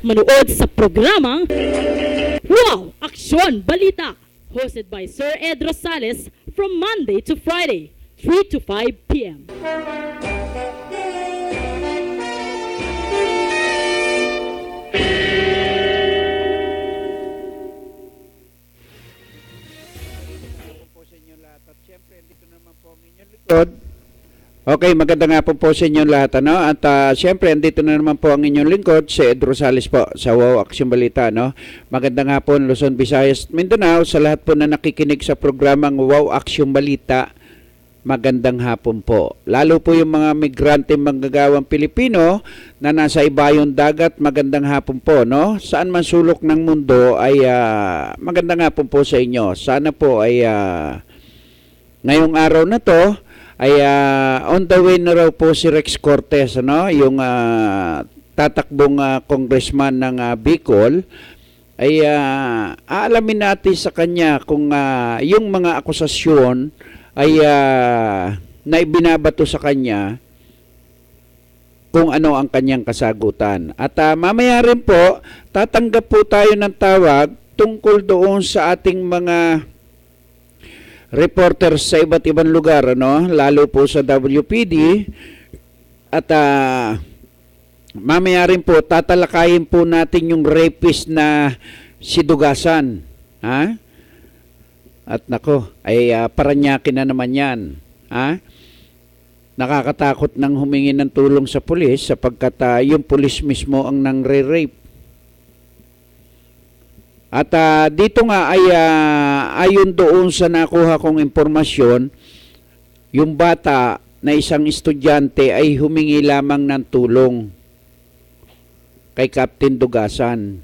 manood sa programang Wow! Aksyon Balita, hosted by Sir Ed Rosales from Monday to Friday, 3 to 5 p.m. Okay, magandang hapon po sa inyong lahat. Ano? At siyempre, andito na naman po ang inyong lingkod, si Ed Rosales po sa Wow Action Balita. No? Magandang hapon, Luzon, Visayas, Mindanao, sa lahat po na nakikinig sa programang Wow Action Balita. Magandang hapon po. Lalo po yung mga migrante manggagawang Pilipino na nasa ibayong dagat, magandang hapon po. No? Saan man sulok ng mundo ay magandang hapon po sa inyo. Sana po ay ngayong araw na to, ay on the way na raw po si Rex Cortez, ano? Yung tatakbong congressman ng Bicol, ay aalamin natin sa kanya kung yung mga akusasyon ay na ibinabato sa kanya, kung ano ang kanyang kasagutan. At mamaya rin po, tatanggap po tayo ng tawag tungkol doon sa ating mga reporters sa iba't ibang lugar, ano? Lalo po sa WPD. At mamaya rin po, tatalakayin po natin yung rapist na si Dugasan. Ha? At nako, ay Paranaque na naman yan. Ha? Nakakatakot nang humingi ng tulong sa pulis sapagkat yung pulis mismo ang nangre-rape. At dito nga ay ayon doon sa nakuha kong impormasyon, yung bata na isang estudyante ay humingi lamang ng tulong kay Captain Dugasan.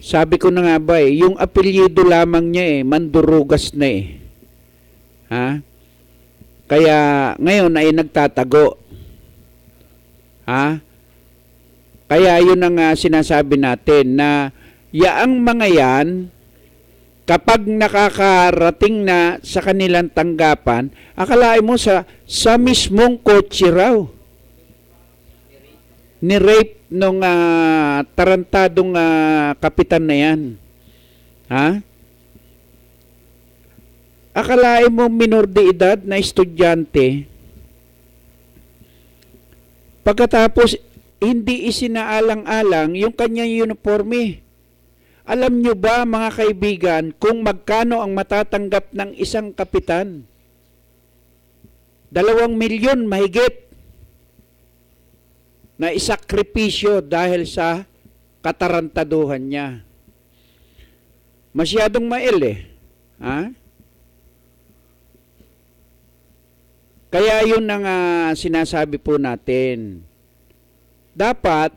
Sabi ko na nga ba yung apelyido lamang niya Mandurugas na Ha? Kaya ngayon ay nagtatago. Ha? Kaya yun ang sinasabi natin na yaang mga yan, kapag nakakarating na sa kanilang tanggapan, akalain mo sa mismong kotse raw. Ni-rape nung tarantadong kapitan na yan. Ha? Akalain mo minor de edad na estudyante, pagkatapos hindi isinaalang-alang yung kanyang uniforme. Alam nyo ba mga kaibigan kung magkano ang matatanggap ng isang kapitan? 2 milyon mahigit na isakripisyo dahil sa katarantaduhan niya. Masyadong mail Ha? Kaya yun ang sinasabi po natin. Dapat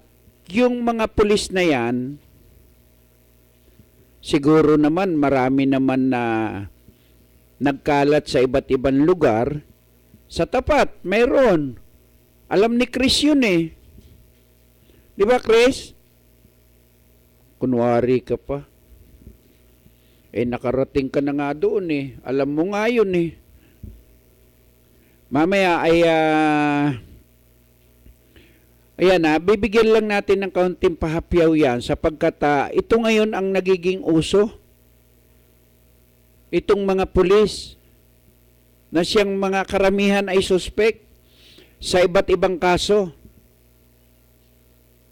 yung mga pulis na yan, siguro naman marami naman na nagkalat sa iba't ibang lugar. Sa tapat, mayroon. Alam ni Chris yun Di ba, Chris? Kunwari ka pa. Nakarating ka na nga doon Alam mo nga yun Mamaya ay ayan bibigyan lang natin ng kaunting pahapyaw yan sapagkat ito ngayon ang nagiging uso. Itong mga pulis na siyang mga karamihan ay suspect sa iba't ibang kaso.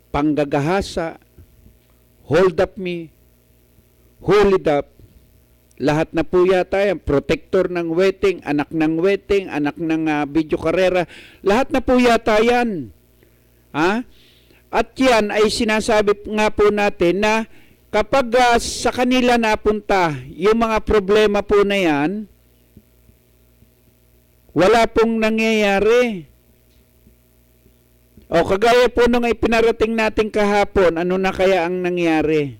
Panggagahasa, hold up me, hold it up. Lahat na po yata yan. Protector ng wedding, anak ng wedding, anak ng video karera. Lahat na po yata yan. Ha? At yan ay sinasabi nga po natin na kapag sa kanila napunta yung mga problema po na yan, wala pong nangyayari. O kagaya po nung ipinarating natin kahapon, ano na kaya ang nangyari?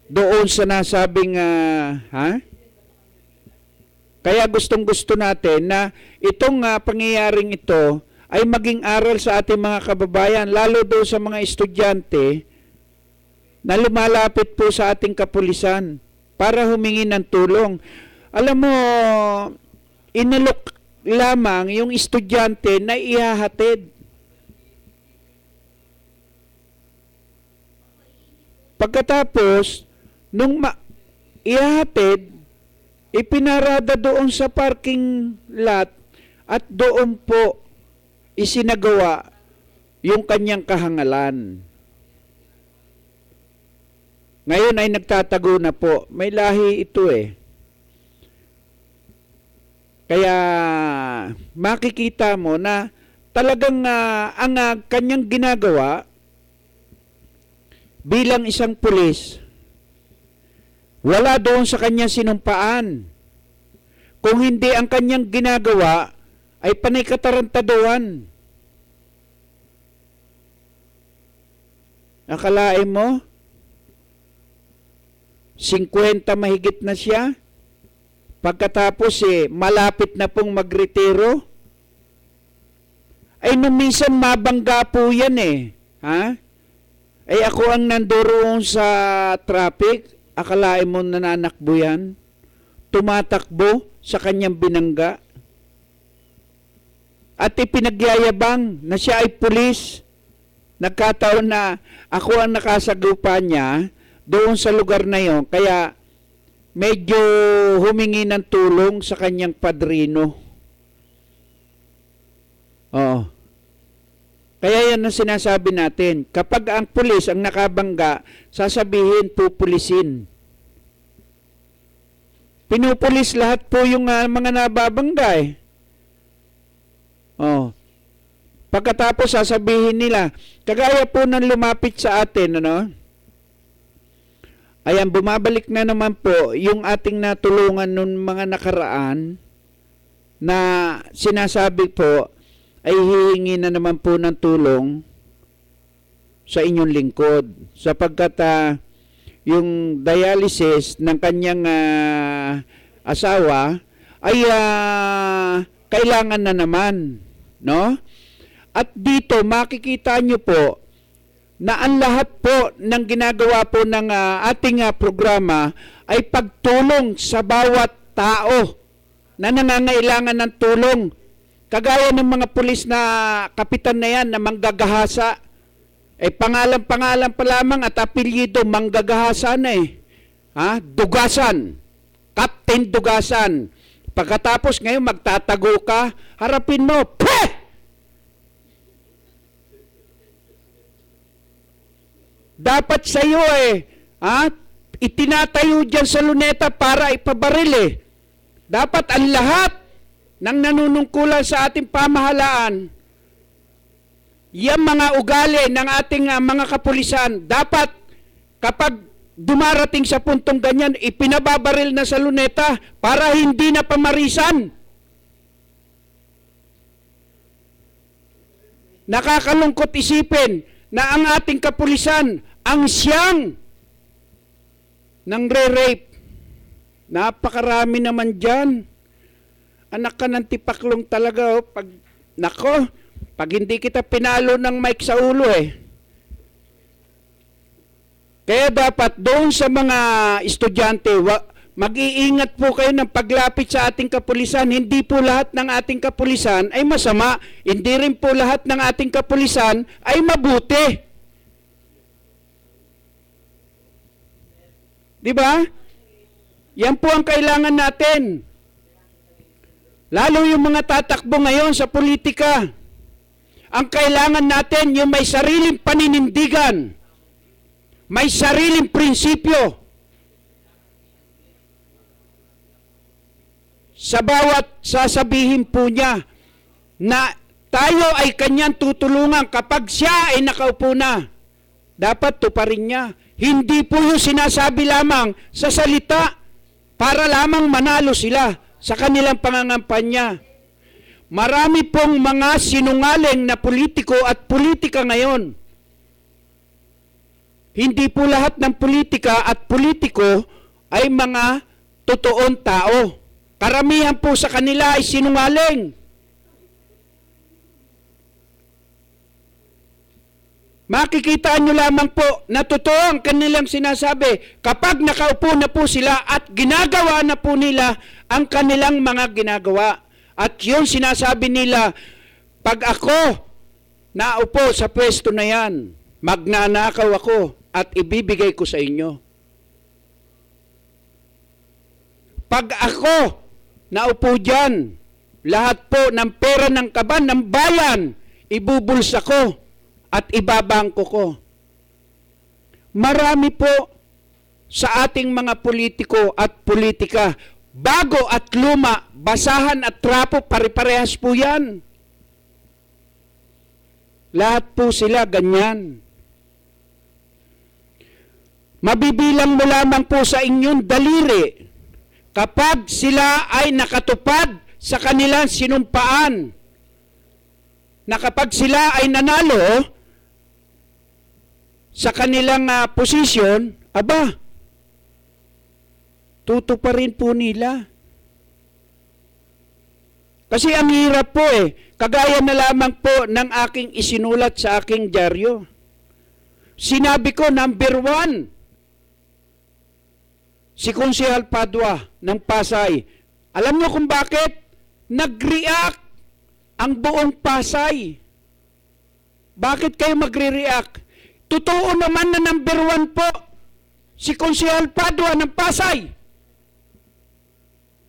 Doon sa nasabing, Kaya gustong-gusto natin na itong pangyayaring ito ay maging aral sa ating mga kababayan, lalo doon sa mga estudyante na lumalapit po sa ating kapulisan para humingi ng tulong. Alam mo, inalok lamang yung estudyante na ihahatid. Pagkatapos, nung ihatid, ipinarada doon sa parking lot at doon po isinagawa yung kanyang kahangalan. Ngayon ay nagtatago na po. May lahi ito eh. Kaya makikita mo na talagang ang kanyang ginagawa bilang isang pulis, wala doon sa kanyang sinumpaan. Kung hindi ang kanyang ginagawa ay panay katarantaduhan. Akalain mo? 50 mahigit na siya. Pagkatapos malapit na pong magretiro. Ay nung minsan mabangga po yan Ha? Ay ako ang nandoon sa traffic. Akalain mo nananakbo yan? Tumatakbo sa kanyang binangga. At ipinagyayabang na siya ay pulis. Nagkataon na ako ang nakasagupa niya doon sa lugar na yon, kaya medyo humingi ng tulong sa kanyang padrino. Oo. Kaya yan ang sinasabi natin. Kapag ang pulis ang nakabangga, sasabihin pupulisin. Pinupulis lahat po yung mga nababangga Oh. Pagkatapos sasabihin nila, kagaya po ng lumapit sa atin, Ayan, bumabalik na naman po yung ating natulungan nung mga nakaraan na sinasabi po ay hihingi na naman po ng tulong sa inyong lingkod. Sapagkat yung dialysis ng kanyang asawa ay kailangan na naman. No? At dito makikita nyo po na ang lahat po ng ginagawa po ng ating programa ay pagtulong sa bawat tao na nangangailangan ng tulong. Kagaya ng mga pulis na kapitan na yan na manggagahasa. Pangalan-pangalan pa lamang at apelyido, manggagahasa na Dugasan. Captain Dugasan. Pagkatapos ngayon magtatago ka, harapin mo, Peh! Dapat sa iyo itinatayo dyan sa luneta para ipabaril Dapat ang lahat ng nanunungkulan sa ating pamahalaan, yung mga ugali ng ating mga kapulisan, dapat kapag dumarating sa puntong ganyan, ipinababaril na sa luneta para hindi na pamarisan. Nakakalungkot isipin na ang ating kapulisan ang siyang nangre-rape. Napakarami naman dyan. Anak ka ng tipaklong talaga. Pag hindi kita pinalo ng mic sa ulo Kaya dapat doon sa mga estudyante, mag-iingat po kayo ng paglapit sa ating kapulisan. Hindi po lahat ng ating kapulisan ay masama. Hindi rin po lahat ng ating kapulisan ay mabuti. Diba? Yan po ang kailangan natin. Lalo yung mga tatakbo ngayon sa politika. Ang kailangan natin yung may sariling paninindigan. May sariling prinsipyo. Sa bawat sasabihin po niya na tayo ay kanyang tutulungan kapag siya ay nakaupo na. Dapat tuparin niya. Hindi po yung sinasabi lamang sa salita para lamang manalo sila sa kanilang pangangampanya. Marami pong mga sinungaling na politiko at politika ngayon. Hindi po lahat ng politika at politiko ay mga totoong tao. Karamihan po sa kanila ay sinungaling. Makikita nyo lamang po na totoo ang kanilang sinasabi kapag nakaupo na po sila at ginagawa na po nila ang kanilang mga ginagawa. At yun sinasabi nila, pag ako naupo sa pwesto na yan, magnanakaw ako. at ibibigay ko sa inyo. Pag ako naupo dyan, lahat po ng pera ng kaban ng bayan, ibubulsa ko at ibabangko ko. Marami po sa ating mga politiko at politika, bago at luma, basahan at trapo, pare-parehas po yan. Lahat po sila ganyan. Mabibilang mo lamang po sa inyong daliri kapag sila ay nakatupad sa kanilang sinumpaan, na kapag sila ay nanalo sa kanilang posisyon, aba, tutuparin po nila. Kasi ang hirap po kagaya na lamang po ng aking isinulat sa aking dyaryo. Sinabi ko, number 1, si Konsehal Padua ng Pasay. Alam niyo kung bakit? Nag-react ang buong Pasay. Bakit kayo magre-react? Totoo naman na number 1 po si Konsehal Padua ng Pasay.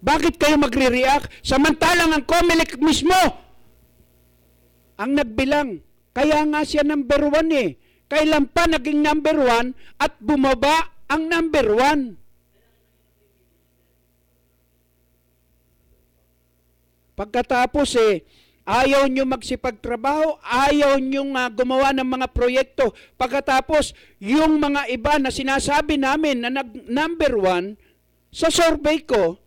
Bakit kayo magre-react? Samantalang ang COMELEC mismo ang nagbilang. Kaya nga siya number 1 Kailan pa naging number 1 at bumaba ang number 1? Pagkatapos ayaw nyo magsipagtrabaho, ayaw nyo gumawa ng mga proyekto. Pagkatapos, yung mga iba na sinasabi namin na number 1, sa survey ko,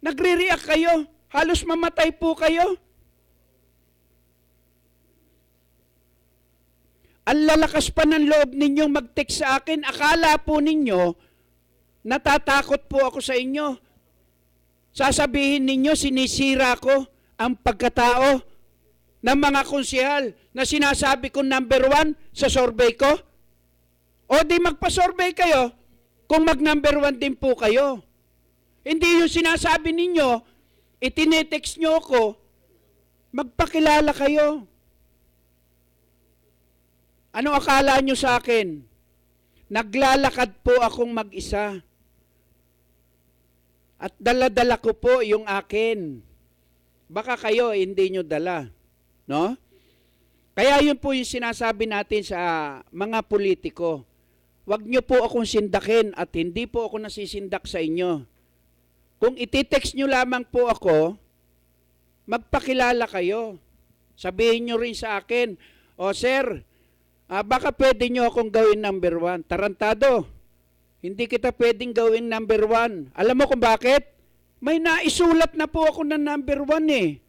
nagre-react kayo. Halos mamatay po kayo. Ang lalakas pa ng loob ninyong mag-text sa akin. Akala po ninyo, natatakot po ako sa inyo. Sasabihin ninyo, sinisira ko ang pagkatao ng mga konsehal na sinasabi ko number 1 sa survey ko? O di magpa-survey kayo kung mag-number 1 din po kayo. Hindi yung sinasabi ninyo, itinetext nyo ko, magpakilala kayo. Ano akala nyo sa akin? Naglalakad po akong mag-isa. At dala-dala ko po yung akin. Baka kayo hindi nyo dala. No? Kaya yun po yung sinasabi natin sa mga politiko. Huwag nyo po akong sindakin at hindi po ako nasisindak sa inyo. Kung ititext nyo lamang po ako, magpakilala kayo. Sabihin nyo rin sa akin, o sir, baka pwede nyo akong gawin number 1. Tarantado. Hindi kita pwedeng gawin number 1. Alam mo kung bakit? May naisulat na po ako ng number 1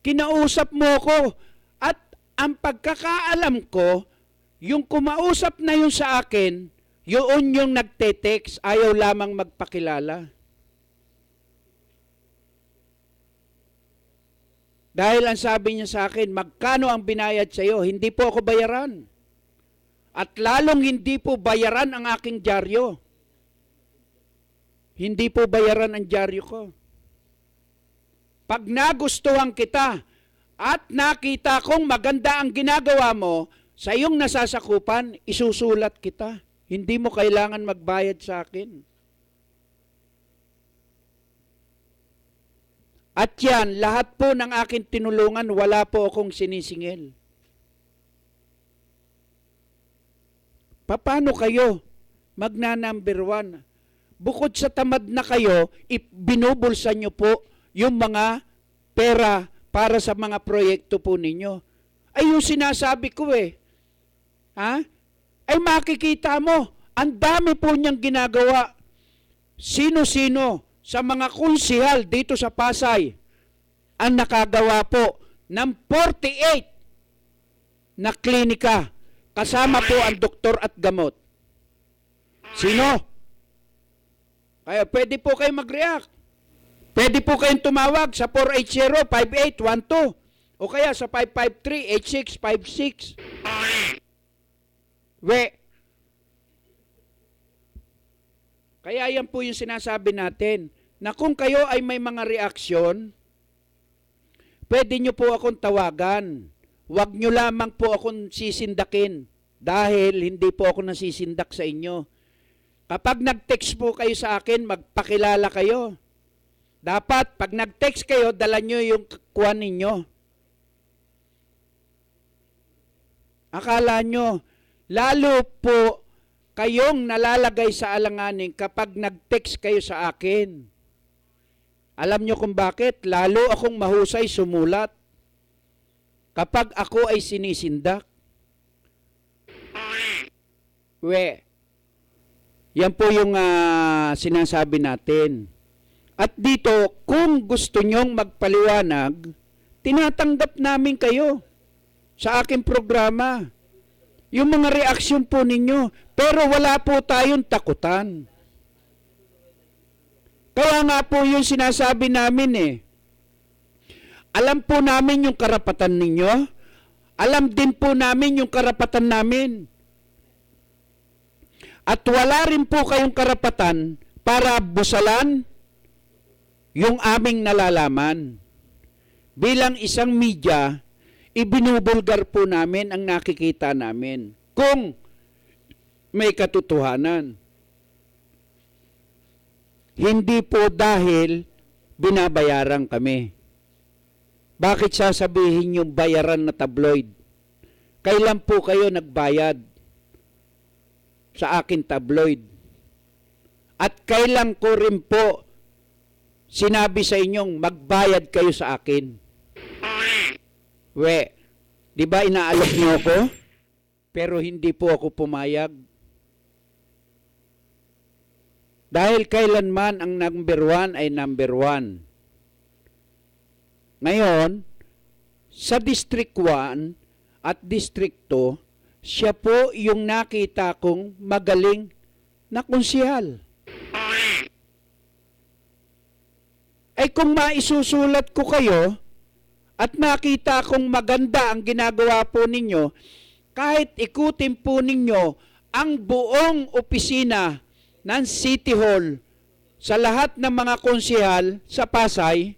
Kinausap mo ko. At ang pagkakaalam ko, yung kumausap na yun sa akin, yun yung nagte-text, ayaw lamang magpakilala. Dahil ang sabi niya sa akin, magkano ang binayad sa iyo? Hindi po ako bayaran. At lalong hindi po bayaran ang aking dyaryo. Hindi po bayaran ang dyaryo ko. Pag nagustuhan kita at nakita kong maganda ang ginagawa mo, sa iyong nasasakupan, isusulat kita. Hindi mo kailangan magbayad sa akin. At yan, lahat po ng aking tinulungan, wala po akong sinisingil. Paano kayo magna-number 1? Bukod sa tamad na kayo, binubulsa nyo po yung mga pera para sa mga proyekto po ninyo. Ay yung sinasabi ko ay makikita mo, ang dami po niyang ginagawa. Sino-sino sa mga konsehal dito sa Pasay ang nakagawa po ng 48 na klinika. Kasama po ang doktor at gamot. Sino? Kaya pwede po kayo mag-react. Pwede po kayong tumawag sa 480-5812 o kaya sa 553-8656. Kaya yan po yung sinasabi natin na kung kayo ay may mga reaksyon, pwede nyo po akong tawagan. Huwag nyo lamang po akong sisindakin dahil hindi po ako nasisindak sa inyo. Kapag nag-text po kayo sa akin, magpakilala kayo. Dapat, pag nag-text kayo, dala nyo yung kuha ninyo. Akala nyo, lalo po kayong nalalagay sa alanganin kapag nag-text kayo sa akin. Alam nyo kung bakit? Lalo akong mahusay sumulat kapag ako ay sinisindak. Yan po yung sinasabi natin. At dito, kung gusto nyong magpaliwanag, tinatanggap namin kayo sa aking programa. Yung mga reaksyon po ninyo, pero wala po tayong takutan. Kaya nga po yung sinasabi namin alam po namin yung karapatan ninyo, alam din po namin yung karapatan namin. At wala rin po kayong karapatan para busalan yung aming nalalaman. Bilang isang media, ibinubulgar po namin ang nakikita namin kung may katotohanan. Hindi po dahil binabayaran kami. Bakit sasabihin yung bayaran na tabloid? Kailan po kayo nagbayad sa akin tabloid? At kailan ko rin po sinabi sa inyong magbayad kayo sa akin? Di ba inaalok niyo ako? Pero hindi po ako pumayag. Dahil kailanman ang number 1 ay number 1. Ngayon, sa District 1 at District 2, siya po yung nakita kong magaling na konsehal. Ay kung maisusulat ko kayo at nakita kong maganda ang ginagawa po ninyo, kahit ikutin po ninyo ang buong opisina ng City Hall sa lahat ng mga konsehal sa Pasay,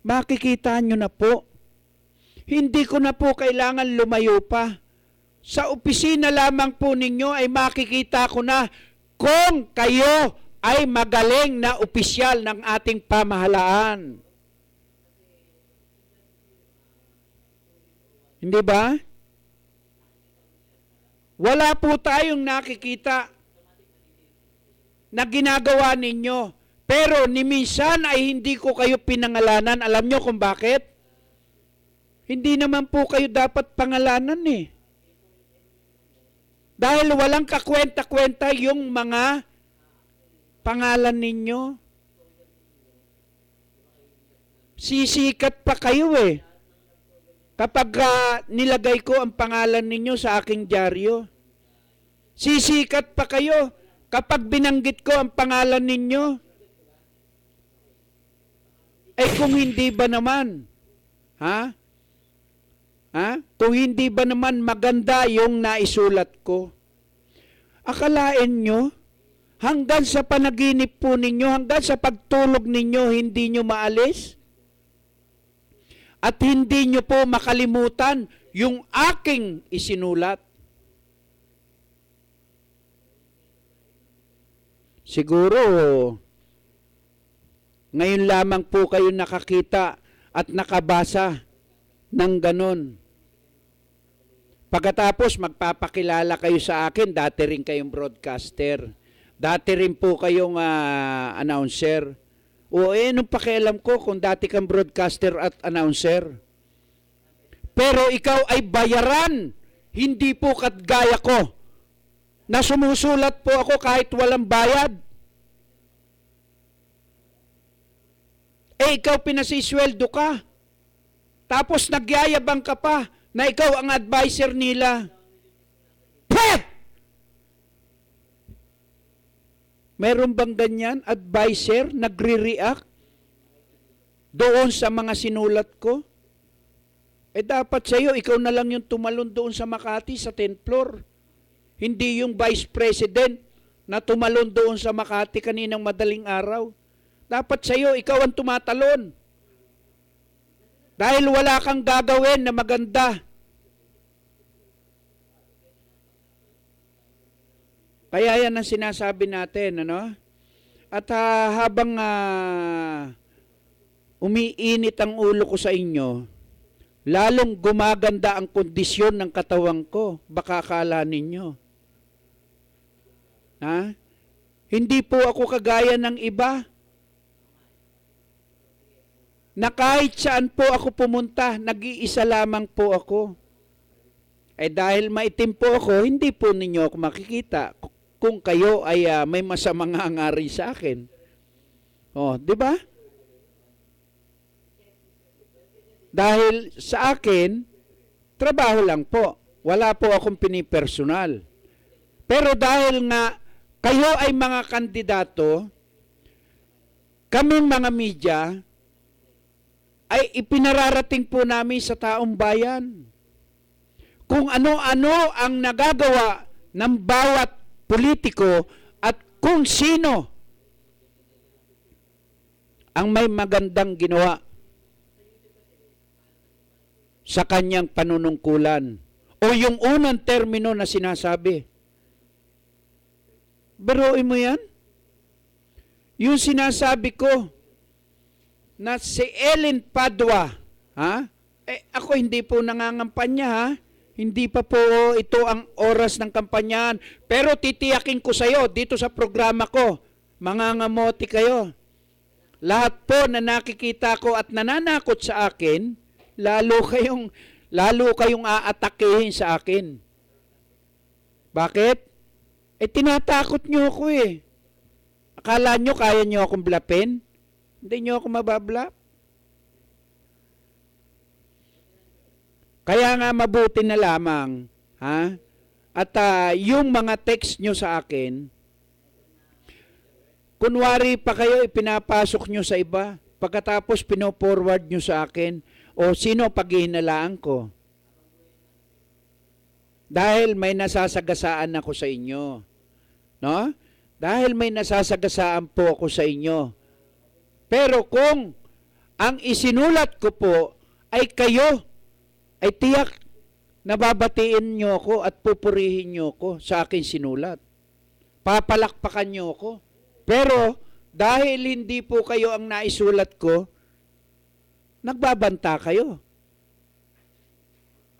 makikita nyo na po. Hindi ko na po kailangan lumayo pa. Sa opisina lamang po ninyo ay makikita ko na kung kayo ay magaling na opisyal ng ating pamahalaan. Hindi ba? Wala po tayong nakikita na ginagawa ninyo. Pero ni minsan ay hindi ko kayo pinangalanan. Alam nyo kung bakit? Hindi naman po kayo dapat pangalanan Dahil walang kakwenta-kwenta yung mga pangalan ninyo. Sisikat pa kayo kapag nilagay ko ang pangalan ninyo sa aking dyaryo. Sisikat pa kayo kapag binanggit ko ang pangalan ninyo. Kung hindi ba naman, kung hindi ba naman maganda yung naisulat ko? Akalain nyo, hanggang sa panaginip po ninyo, hanggang sa pagtulog ninyo, hindi nyo maalis? At hindi nyo po makalimutan yung aking isinulat? Siguro, ngayon lamang po kayo nakakita at nakabasa ng ganon. Pagkatapos magpapakilala kayo sa akin, dati rin kayong broadcaster. Dati rin po kayong announcer. Nung pakialam ko kung dati kang broadcaster at announcer. Pero ikaw ay bayaran, hindi po katgaya ko, na sumusulat po ako kahit walang bayad. Ikaw pinasisweldo ka. Tapos nagyayabang ka pa na ikaw ang advisor nila. Meron bang ganyan? Advisor, nagre-react doon sa mga sinulat ko? Dapat sa'yo, ikaw na lang yung tumalon doon sa Makati sa 10th floor. Hindi yung vice president na tumalon doon sa Makati kaninang madaling araw. Dapat sa'yo, ikaw ang tumatalon. Dahil wala kang gagawin na maganda. Kaya yan ang sinasabi natin, ano? At habang umiinit ang ulo ko sa inyo, lalong gumaganda ang kondisyon ng katawan ko. Baka akala ninyo. Ha? Hindi po ako kagaya ng iba. Na kahit saan po ako pumunta, nag-iisa lamang po ako. Dahil maitim po ako, hindi po ninyo ako makikita kung kayo ay may masamang hangari sa akin. Oh, di ba? Dahil sa akin, trabaho lang po. Wala po akong pinipersonal. Pero dahil nga kayo ay mga kandidato, kaming mga media, ay ipinararating po namin sa taong bayan. Kung ano-ano ang nagagawa ng bawat politiko at kung sino ang may magandang ginawa sa kanyang panunungkulan o yung unang termino na sinasabi. Biruin mo yan? Yung sinasabi ko na si Ellen Padua, ha? Ako hindi po nangangampanya, ha? Hindi pa po ito ang oras ng kampanyahan. Pero titiyakin ko sa iyo dito sa programa ko, mangangamote kayo. Lahat po na nakikita ko at nananakot sa akin, lalo kayong aatakehin sa akin. Bakit? Tinatakot nyo ako eh. Akala nyo kaya nyo akong blapin? Hindi nyo ako mabablap. Kaya nga mabuti na lamang, ha? At yung mga text nyo sa akin, kunwari pa kayo ipinapasok nyo sa iba, pagkatapos pino-forward nyo sa akin, o sino paghihinalaan ko? Dahil may nasasagasaan ako sa inyo. No? Dahil may nasasagasaan po ako sa inyo. Pero kung ang isinulat ko po ay kayo, ay tiyak nababatiin nyo ako at pupurihin nyo ako sa aking sinulat. Papalakpakan nyo ako. Pero dahil hindi po kayo ang naisulat ko, nagbabanta kayo.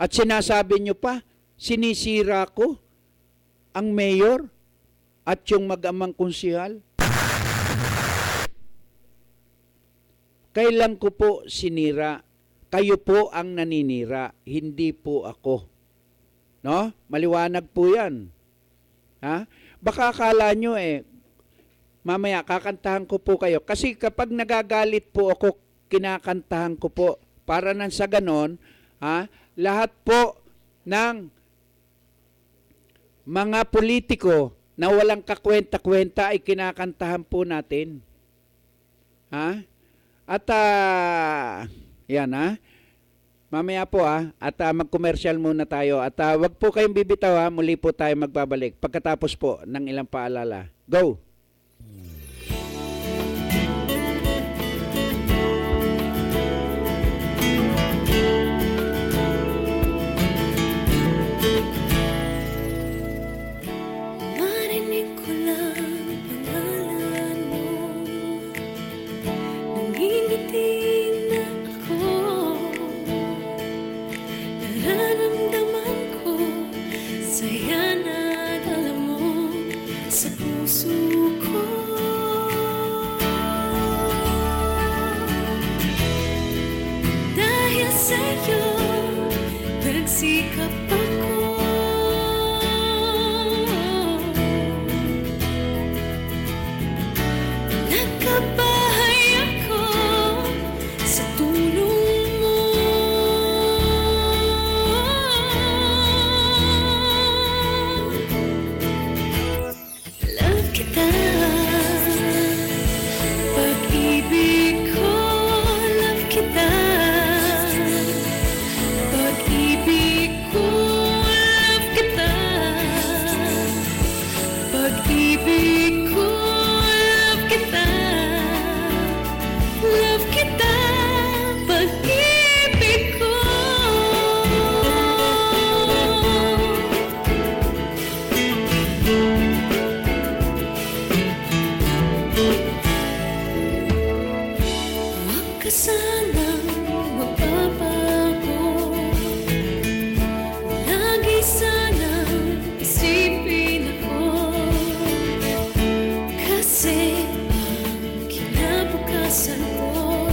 At sinasabi nyo pa, sinisira ko ang mayor at yung mag-amang konsihal. Kailan ko po sinira? Kayo po ang naninira, hindi po ako. No? Maliwanag po yan. Ha? Baka akala nyo mamaya kakantahan ko po kayo. Kasi kapag nagagalit po ako, kinakantahan ko po. Para nang sa ganon, lahat po ng mga politiko na walang kakwenta-kwenta ay kinakantahan po natin. Ha? At yan mamaya po at mag-commercial muna tayo. At wag po kayong bibitaw muli po tayo magbabalik pagkatapos po ng ilang paalala. Go! Marinig ko lang pangalan mo, nangingiti na ako. Nararamdaman ko saya na dala mo sa puso ko. Dahil sa'yo nagsikap ako. Nagkabahay ako sa tulong mo. Love kita, pag-ibig ko. Love kita, pag-ibig ko. ka sanang magbabago. Lagi sanang isipin ako, kasi ang kinabukasan ko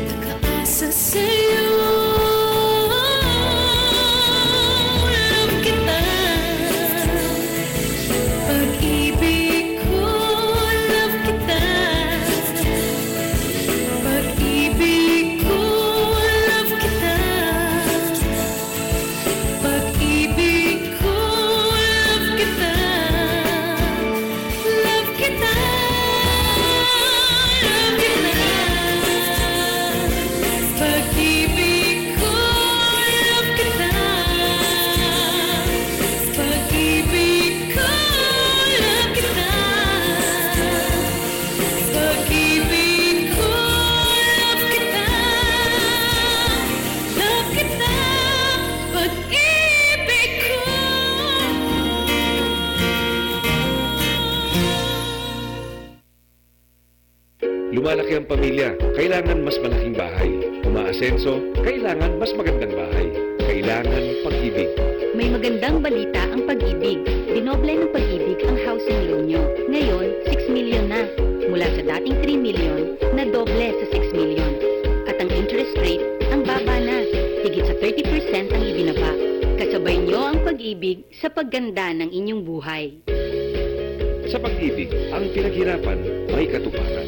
nakaasa sa'yo. Love kita, pag-ibig ko. Love kita, pag-ibig ko. Love kita, pag-ibig ko. Love kita, love kita, love kita, pag-ibig ko. Love kita, pag-ibig ko. Love kita, pag-ibig ko. Love kita, love kita, pag-ibig ko. Lumalaki ang pamilya, kailangan mas malaking bahay. Umaasenso, kailangan mas magandang bahay. Kailangan pag-ibig. May magandang balita ang pag-ibig. Dinoble ng pag-ibig ang housing loan nyo. Ngayon, 6 million na. Mula sa dating 3 million, na doble sa 6 million. At ang interest rate, ang baba na. Higit sa 30% ang ibinaba. Kasabay nyo ang pag-ibig sa pagganda ng inyong buhay. Sa pag-ibig, ang pinaghirapan may katuparan.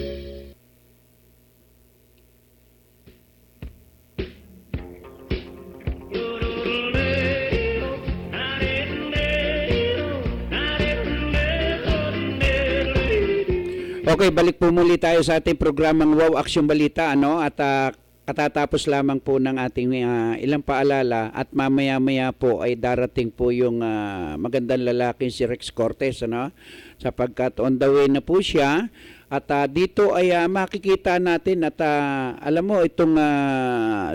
Okay, balik po muli tayo sa ating programang Wow Aksyon Balita, ano? At katatapos lamang po ng ating ilang paalala at mamaya-maya po ay darating po yung magandang lalaki si Rex Cortez, ano? Sapagkat on the way na po siya at dito ay makikita natin at alam mo itong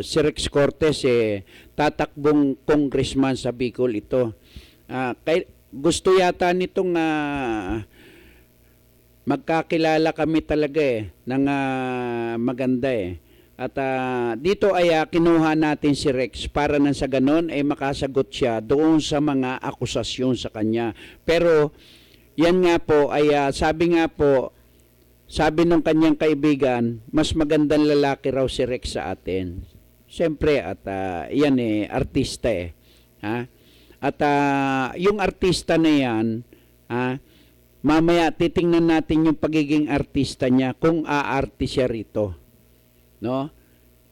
si Rex Cortez tatakbong congressman sa Bicol ito. Gusto yata nitong magkakilala kami talaga ng maganda At dito ay kinuha natin si Rex para nang sa ganon ay makasagot siya doon sa mga akusasyon sa kanya. Pero yan nga po ay sabi ng kanyang kaibigan, mas magandang lalaki raw si Rex sa atin. Siyempre at yan artista ha? At yung artista na yan, mamaya titingnan natin yung pagiging artista niya kung aarte siya rito. No?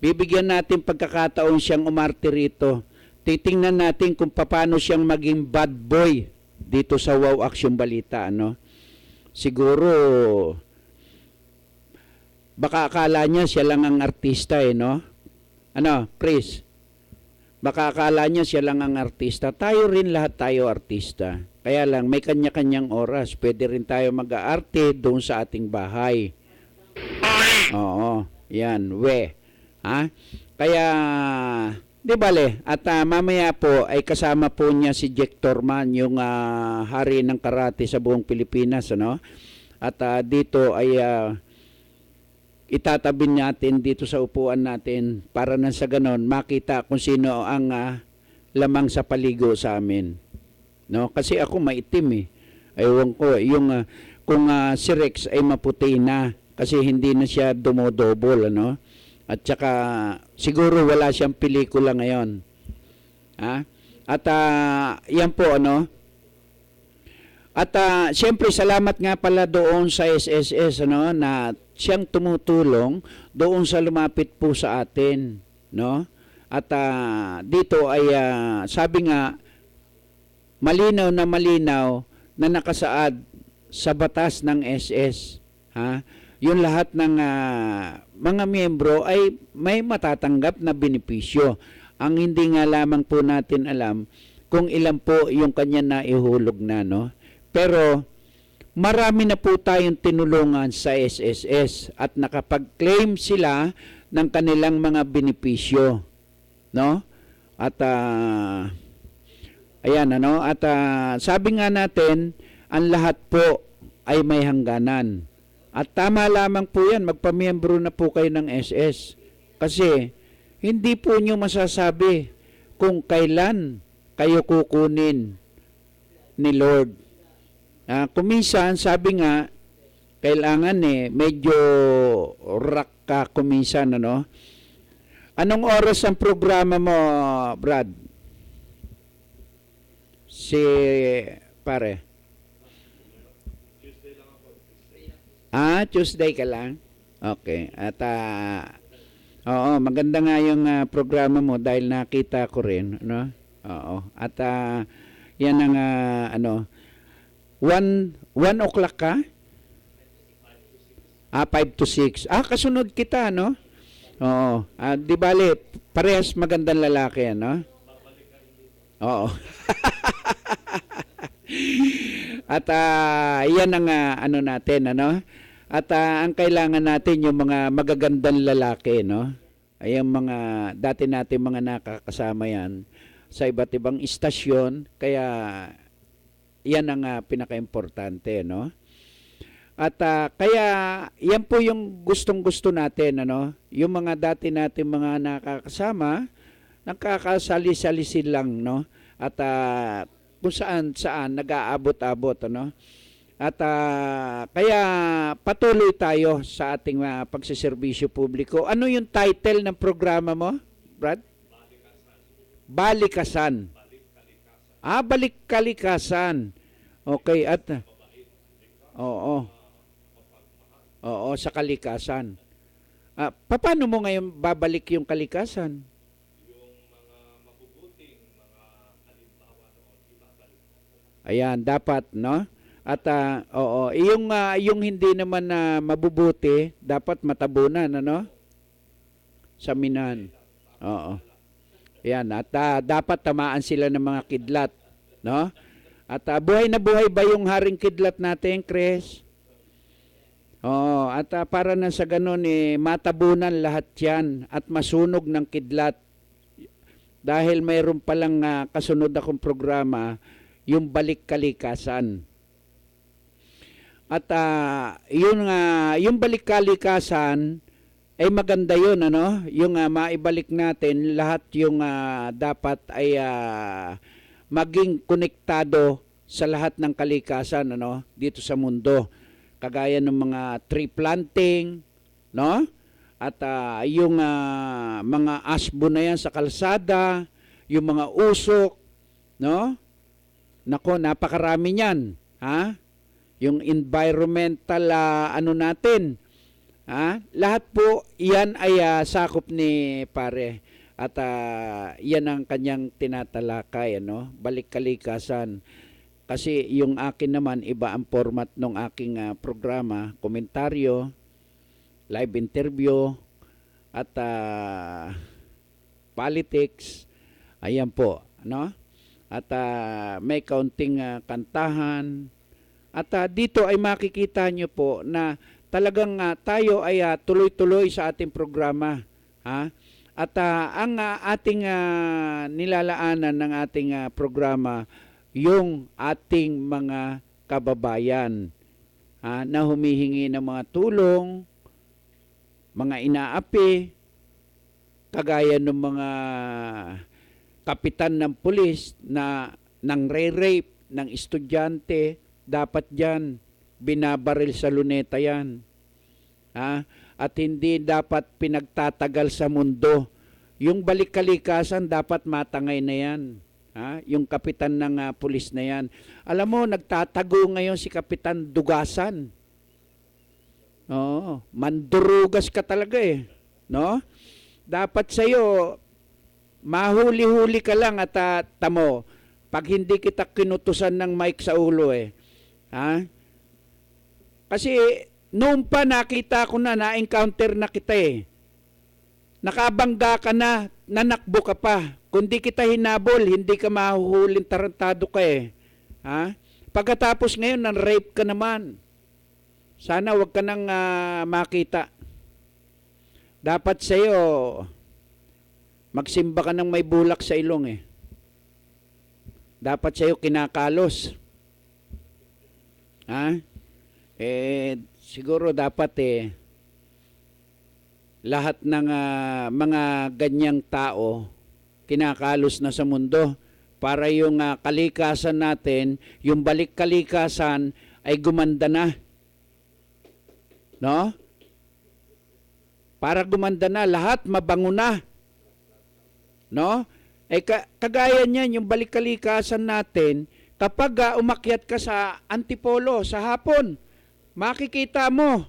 Bibigyan natin pagkakataon siyang umarte rito. Titingnan natin kung paano siyang maging bad boy dito sa Wow Aksyon Balita, ano? Siguro baka akala niya siya lang ang artista no? Ano, Chris? Baka akala niya siya lang ang artista. Tayo rin lahat tayo artista. Kaya lang, may kanya-kanyang oras. Pwede rin tayo mag-aarte doon sa ating bahay. Oo, yan, ha? Kaya, di bale, at mamaya po ay kasama po niya si Jack Torman, yung hari ng karate sa buong Pilipinas, ano? At dito ay itatabi natin dito sa upuan natin para na sa ganon makita kung sino ang lamang sa paligo sa amin. No, kasi ako maitim Ewan ko yung kung si Rex ay maputi na kasi hindi na siya dumodobol, ano? At saka siguro wala siyang pelikula ngayon. Ha? At yan po, ano? At siyempre salamat nga pala doon sa SSS, ano, na siyang tumutulong doon sa lumapit po sa atin, no? At dito ay sabi nga malinaw na nakasaad sa batas ng SS, ha? Yung lahat ng mga miyembro ay may matatanggap na benepisyo. Ang hindi nga lamang po natin alam kung ilan po yung kanya naihulog na, no? Pero marami na po tayong tinulungan sa SSS at nakapag-claim sila ng kanilang mga benepisyo, no? At ayan, ano? At sabi nga natin, ang lahat po ay may hangganan. At tama lamang po yan, magpamiyembro na po kayo ng SS. Kasi hindi po nyo masasabi kung kailan kayo kukunin ni Lord. Kuminsan, sabi nga, kailangan medyo rock ka kuminsan, ano? Anong oras ang programa mo, Brad? Si pare. Tuesday ka lang? Okay. At oo, maganda nga yung programa mo dahil nakita ko rin, no? Oo. At yan ang 1 o'clock ka? 5 to 6. Kasunod kita, no? Oo. Di bale, parehas magandang lalaki, no? Oo. At yan ang natin, ano? At ang kailangan natin yung mga magagandang lalaki, no? Ay yung mga dati natin mga nakakasama yan sa iba't ibang istasyon, kaya yan ang pinaka-importante, no? At kaya yan po yung gustong-gusto natin, ano? Yung mga dati natin mga nakakasama, nakakasali-salisi lang, no? At kung saan nag-aabot-abot, ano? At kaya patuloy tayo sa ating pagsiservisyo publiko. Ano yung title ng programa mo, Brad? Balikasan. Balik-kalikasan. Okay, at oo. Oo, sa kalikasan. Paano mo ngayon babalik yung kalikasan? Ayan, dapat, no? At oo, yung hindi naman na mabubuti, dapat matabunan, ano? Saminan. Oo. Ayan, at dapat tamaan sila ng mga kidlat, no? At buhay na buhay ba yung haring kidlat natin, Chris? Oo, at para na sa ganun, matabunan lahat yan at masunog ng kidlat. Dahil mayroon palang kasunod akong programa, yung balik kalikasan. At yung balik kalikasan ay maganda yun, ano? Yung maibalik natin lahat yung dapat ay maging konektado sa lahat ng kalikasan, ano? Dito sa mundo. Kagaya ng mga tree planting, no? At yung mga asbo na yan sa kalsada, yung mga usok, no? Nako, napakarami niyan, ha? Yung environmental natin, ha? Lahat po yan ay sakop ni pare. At yan ang kanyang tinatalakay, ano? Balik kalikasan. Kasi yung akin naman iba ang format ng aking programa, komentaryo, live interview at politics. Ayan po, no? At may kaunting kantahan. At dito ay makikita nyo po na talagang tayo ay tuloy-tuloy sa ating programa. Ha? At ang ating nilalaanan ng ating programa, yung ating mga kababayan na humihingi ng mga tulong, mga inaapi, kagaya ng mga kapitan ng pulis na nang-rape ng estudyante, dapat dyan binabaril sa luneta yan. At hindi dapat pinagtatagal sa mundo. Yung balik kalikasan dapat matangay na yan. Yung kapitan ng pulis na yan. Alam mo, nagtatago ngayon si Kapitan Dugasan. Oo, mandurugas ka talaga no? Dapat sa'yo, mahuli-huli ka lang at tamo, pag hindi kita kinutusan ng mic sa ulo Kasi noon pa nakita ko na-encounter na kita Nakabangga ka na, nanakbo ka pa. Kung di kita hinabol, hindi ka mahuhuling tarantado ka Pagkatapos ngayon, nan-rape ka naman. Sana wag ka nang makita. Dapat sa'yo, magsimba ka ng may bulak sa ilong Dapat sa'yo kinakalos. Siguro dapat lahat ng mga ganyang tao kinakalos na sa mundo para yung kalikasan natin, yung balik kalikasan ay gumanda na. No? Para gumanda na, lahat mabango na. No? Kagaya niyan, yung balik kalikasan natin, kapag umakyat ka sa Antipolo, sa hapon, makikita mo,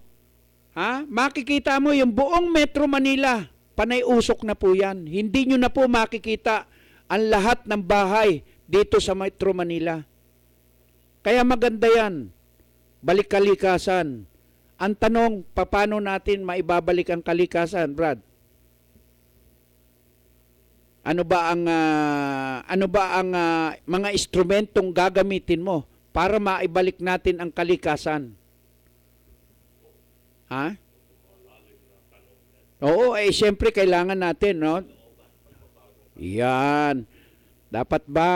makikita mo yung buong Metro Manila, panay usok na po yan. Hindi nyo na po makikita ang lahat ng bahay dito sa Metro Manila. Kaya maganda yan, balik kalikasan. Ang tanong, paano natin maibabalik ang kalikasan, Brad? Ano ba ang mga instrumentong gagamitin mo para maibalik natin ang kalikasan? Ha? Oo, siyempre kailangan natin, no? Yan. Dapat ba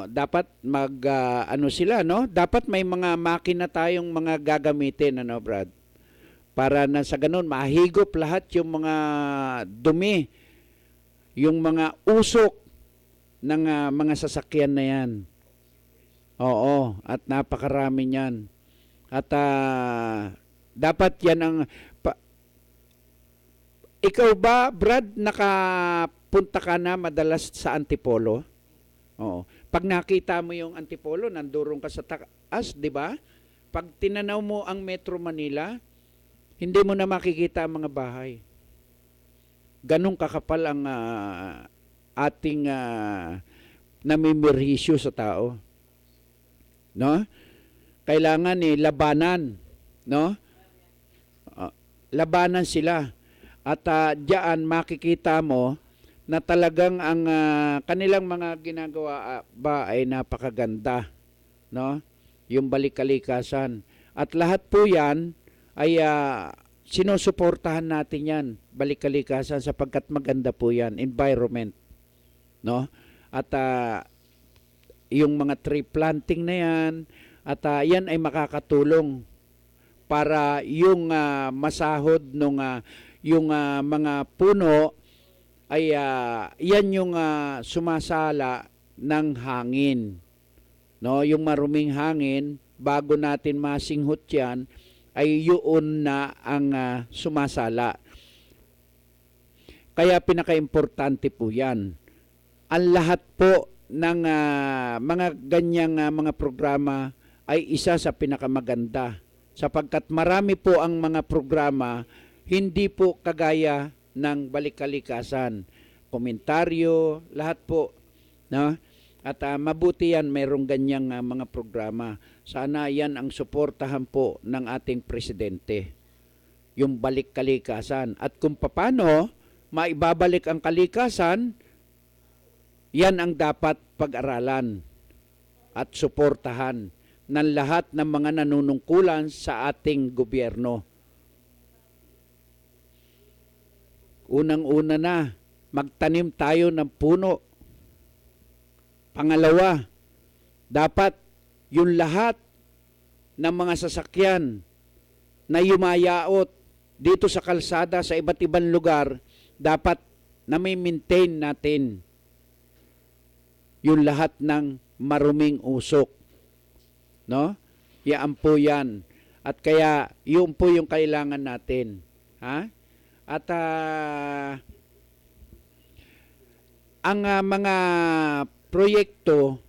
dapat sila, no? Dapat may mga makina tayong mga gagamitin, Brad? Para na sa ganun mahigop lahat yung mga dumi, yung mga usok ng mga sasakyan na yan. Oo, at napakarami niyan. At dapat yan ang ikaw ba, Brad, nakapunta ka na madalas sa Antipolo? Oo. Pag nakita mo yung Antipolo, nandurong ka sa taas, di ba? Pag tinanaw mo ang Metro Manila, hindi mo na makikita ang mga bahay. Ganong kakapal ang ating namimirhisyo sa tao. No? Kailangan labanan, no? Labanan sila. At diyan makikita mo na talagang ang kanilang mga ginagawa ba ay napakaganda, no? Yung balik kalikasan. At lahat po 'yan ay sinusuportahan natin 'yan, balik kalikasan, sapagkat maganda po 'yan, environment, no? At yung mga tree planting na 'yan, at yan ay makakatulong para yung masahod nung yung mga puno ay yan yung sumasala ng hangin. No, yung maruming hangin, bago natin masinghot yan, ay yun na ang sumasala. Kaya pinaka-importante po yan. Ang lahat po ng mga ganyang mga programa ay isa sa pinakamaganda, sapagkat marami po ang mga programa, hindi po kagaya ng balik kalikasan. Komentaryo, lahat po, no? At mabuti yan, mayroong ganyang mga programa. Sana yan ang suportahan po ng ating presidente, yung balik kalikasan. At kung paano maibabalik ang kalikasan, yan ang dapat pag-aralan at suportahan ng lahat ng mga nanunungkulan sa ating gobyerno. Unang-una na, magtanim tayo ng puno. Pangalawa, dapat yung lahat ng mga sasakyan na yumayaot dito sa kalsada sa iba't ibang lugar, dapat na may maintain natin yung lahat ng maruming usok. No? Yaan po yan. At kaya, yun po yung kailangan natin. Ha? At ang mga proyekto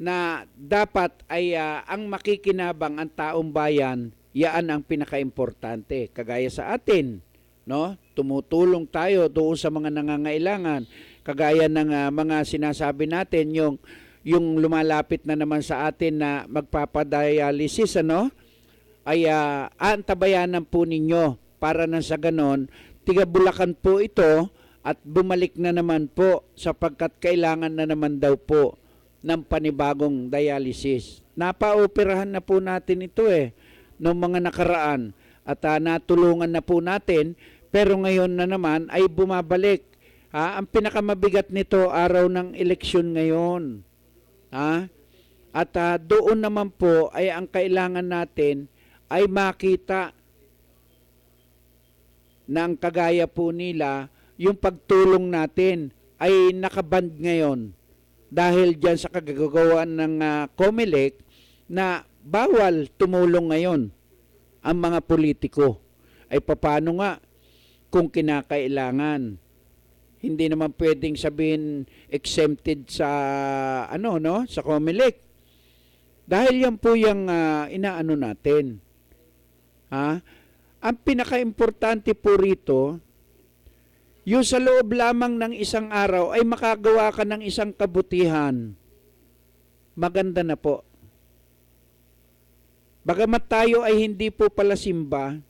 na dapat ay ang makikinabang ang taong bayan, yaan ang pinaka-importante. Kagaya sa atin, no? Tumutulong tayo doon sa mga nangangailangan. Kagaya ng mga sinasabi natin, yung lumalapit na naman sa atin na magpapadialysis, ay antabayanan po ninyo para na sa ganon, tiga-Bulacan po ito at bumalik na naman po, sapagkat kailangan na naman daw po ng panibagong dialysis. Napaoperahan na po natin ito noong mga nakaraan, at natulungan na po natin, pero ngayon na naman ay bumabalik. Ang pinakamabigat nito, araw ng eleksyon ngayon. At doon naman po ay ang kailangan natin ay makita na ang kagaya po nila, yung pagtulong natin ay nakaband ngayon dahil dyan sa kagagawan ng COMELEC na bawal tumulong ngayon ang mga politiko. Ay paano nga kung kinakailangan? Hindi naman pwedeng sabihin exempted sa sa COMELEC. Dahil yan po yung inaano natin. Ang pinaka-importante po rito, yung sa loob lamang ng isang araw ay makagawa ka ng isang kabutihan. Maganda na po. Bagamat tayo ay hindi po pala simba,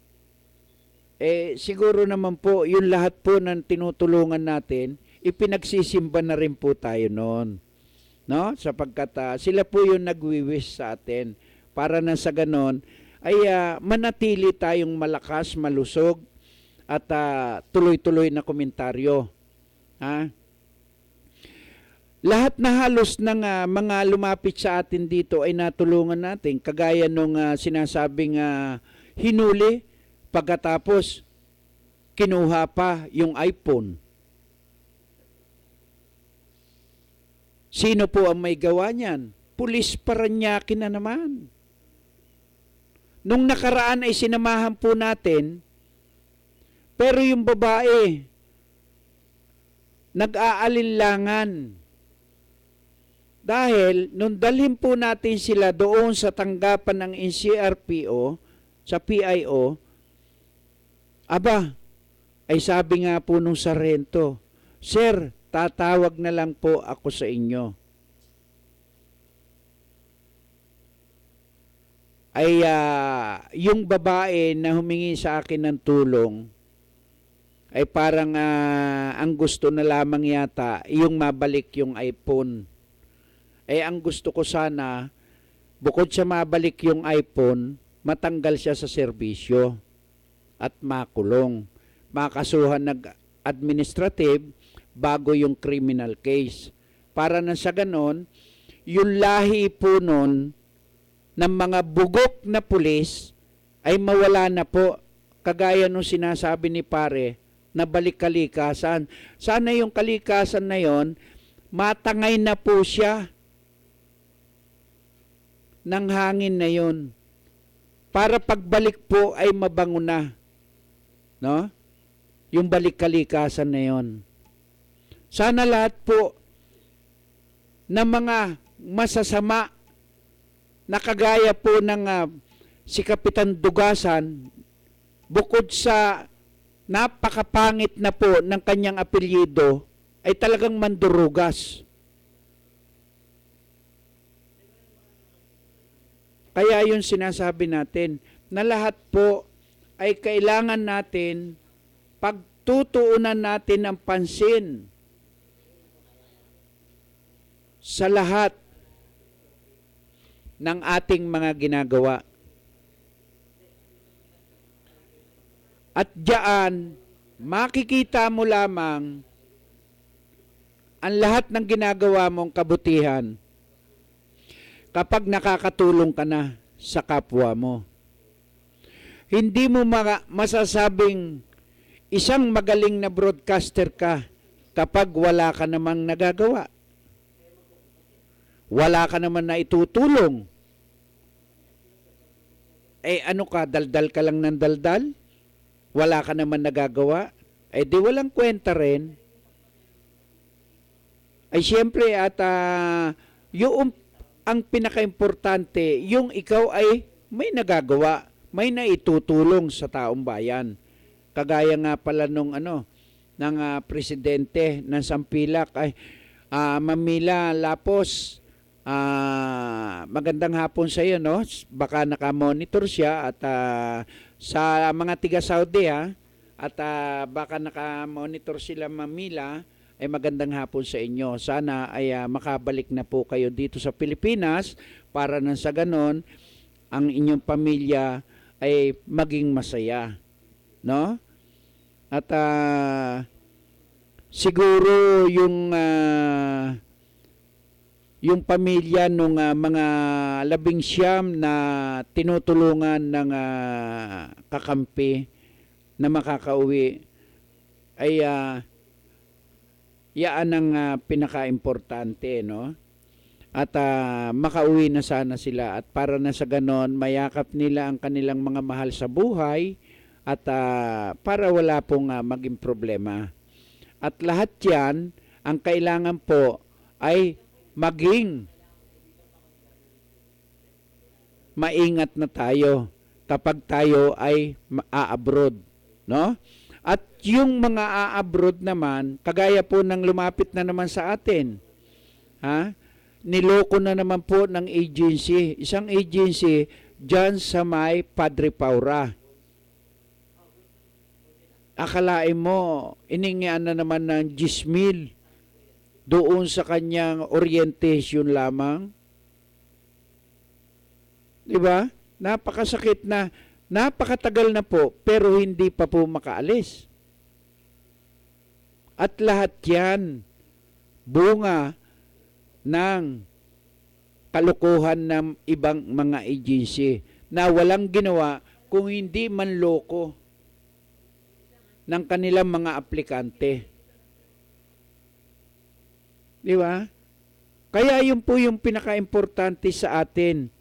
siguro naman po, yung lahat po ng tinutulungan natin, ipinagsisimba na rin po tayo noon. No? Sapagkat sila po yung nagwi-wish sa atin para na sa ganon ay manatili tayong malakas, malusog at tuloy-tuloy na komentaryo. Lahat na halos ng mga lumapit sa atin dito ay natulungan natin kagaya nung sinasabing hinuli pagkatapos kinuha pa yung iPhone. Sino po ang may gawa niyan? Pulis Parañaque na naman. Nung nakaraan ay sinamahan po natin, pero yung babae, nag-aalinlangan. Dahil, nung dalhin po natin sila doon sa tanggapan ng NCRPO, sa PIO, ay sabi nga po nung sarento, Sir, tatawag na lang po ako sa inyo. Ay yung babae na humingi sa akin ng tulong ay parang ang gusto na lamang yata yung mabalik yung iPhone. Ang gusto ko sana, bukod sa mabalik yung iPhone, matanggal siya sa serbisyo at makulong. Makasuhan ng administrative bago yung criminal case. Para na sa ganon, yung lahi po nun ng mga bugok na pulis ay mawala na po. Kagaya nung sinasabi ni pare na balik kalikasan. Sana yung kalikasan na yon matangay na po siya ng hangin na yon. Para pagbalik po ay mabango na. No? Yung balik kalikasan na yon. Sana lahat po ng mga masasama na kagaya po ng si Kapitan Dugasan, bukod sa napakapangit na po ng kanyang apelyido, ay talagang mandurugas. Kaya yung sinasabi natin, na lahat po ay kailangan natin pagtutuunan natin ang pansin sa lahat ng ating mga ginagawa. At diyan, makikita mo lamang ang lahat ng ginagawa mong kabutihan kapag nakakatulong ka na sa kapwa mo. Hindi mo masasabing isang magaling na broadcaster ka kapag wala ka namang nagagawa. Wala ka naman na itutulong. Ano ka, daldal ka lang ng daldal? Wala ka naman nagagawa? Di walang kwenta rin. Siyempre at yung ang pinaka-importante, yung ikaw ay may nagagawa, may naitutulong sa taong bayan. Kagaya nga pala nung ng presidente ng Sampilak ay Mamila Lapos. Magandang hapon sa iyo, no? Baka naka-monitor siya at sa mga tiga Saudi at baka naka-monitor sila Mamila, ay magandang hapon sa inyo. Sana ay makabalik na po kayo dito sa Pilipinas para na sa ganon ang inyong pamilya ay maging masaya, no? At siguro yung pamilya nung mga 19 na tinutulungan ng kakampi na makakauwi ay yaan ang pinaka-importante, no? At makauwi na sana sila, at para na sa ganon mayakap nila ang kanilang mga mahal sa buhay, at para wala pong maging problema. At lahat yan, ang kailangan po ay maging maingat na tayo kapag tayo ay a-abroad, no? At yung mga a-abroad naman, kagaya po ng lumapit na naman sa atin, niloko na naman po ng agency, isang agency dyan sa may Padre Paura. Akalain mo, iningian na naman ng 10,000 doon sa kanyang orientation lamang. Diba? Napakasakit na, napakatagal na po, pero hindi pa po makaalis. At lahat yan, bunga ng kalokohan ng ibang mga agency na walang ginawa kung hindi manloko ng kanilang mga aplikante. Di ba? Kaya yun po yung pinaka-importante sa atin.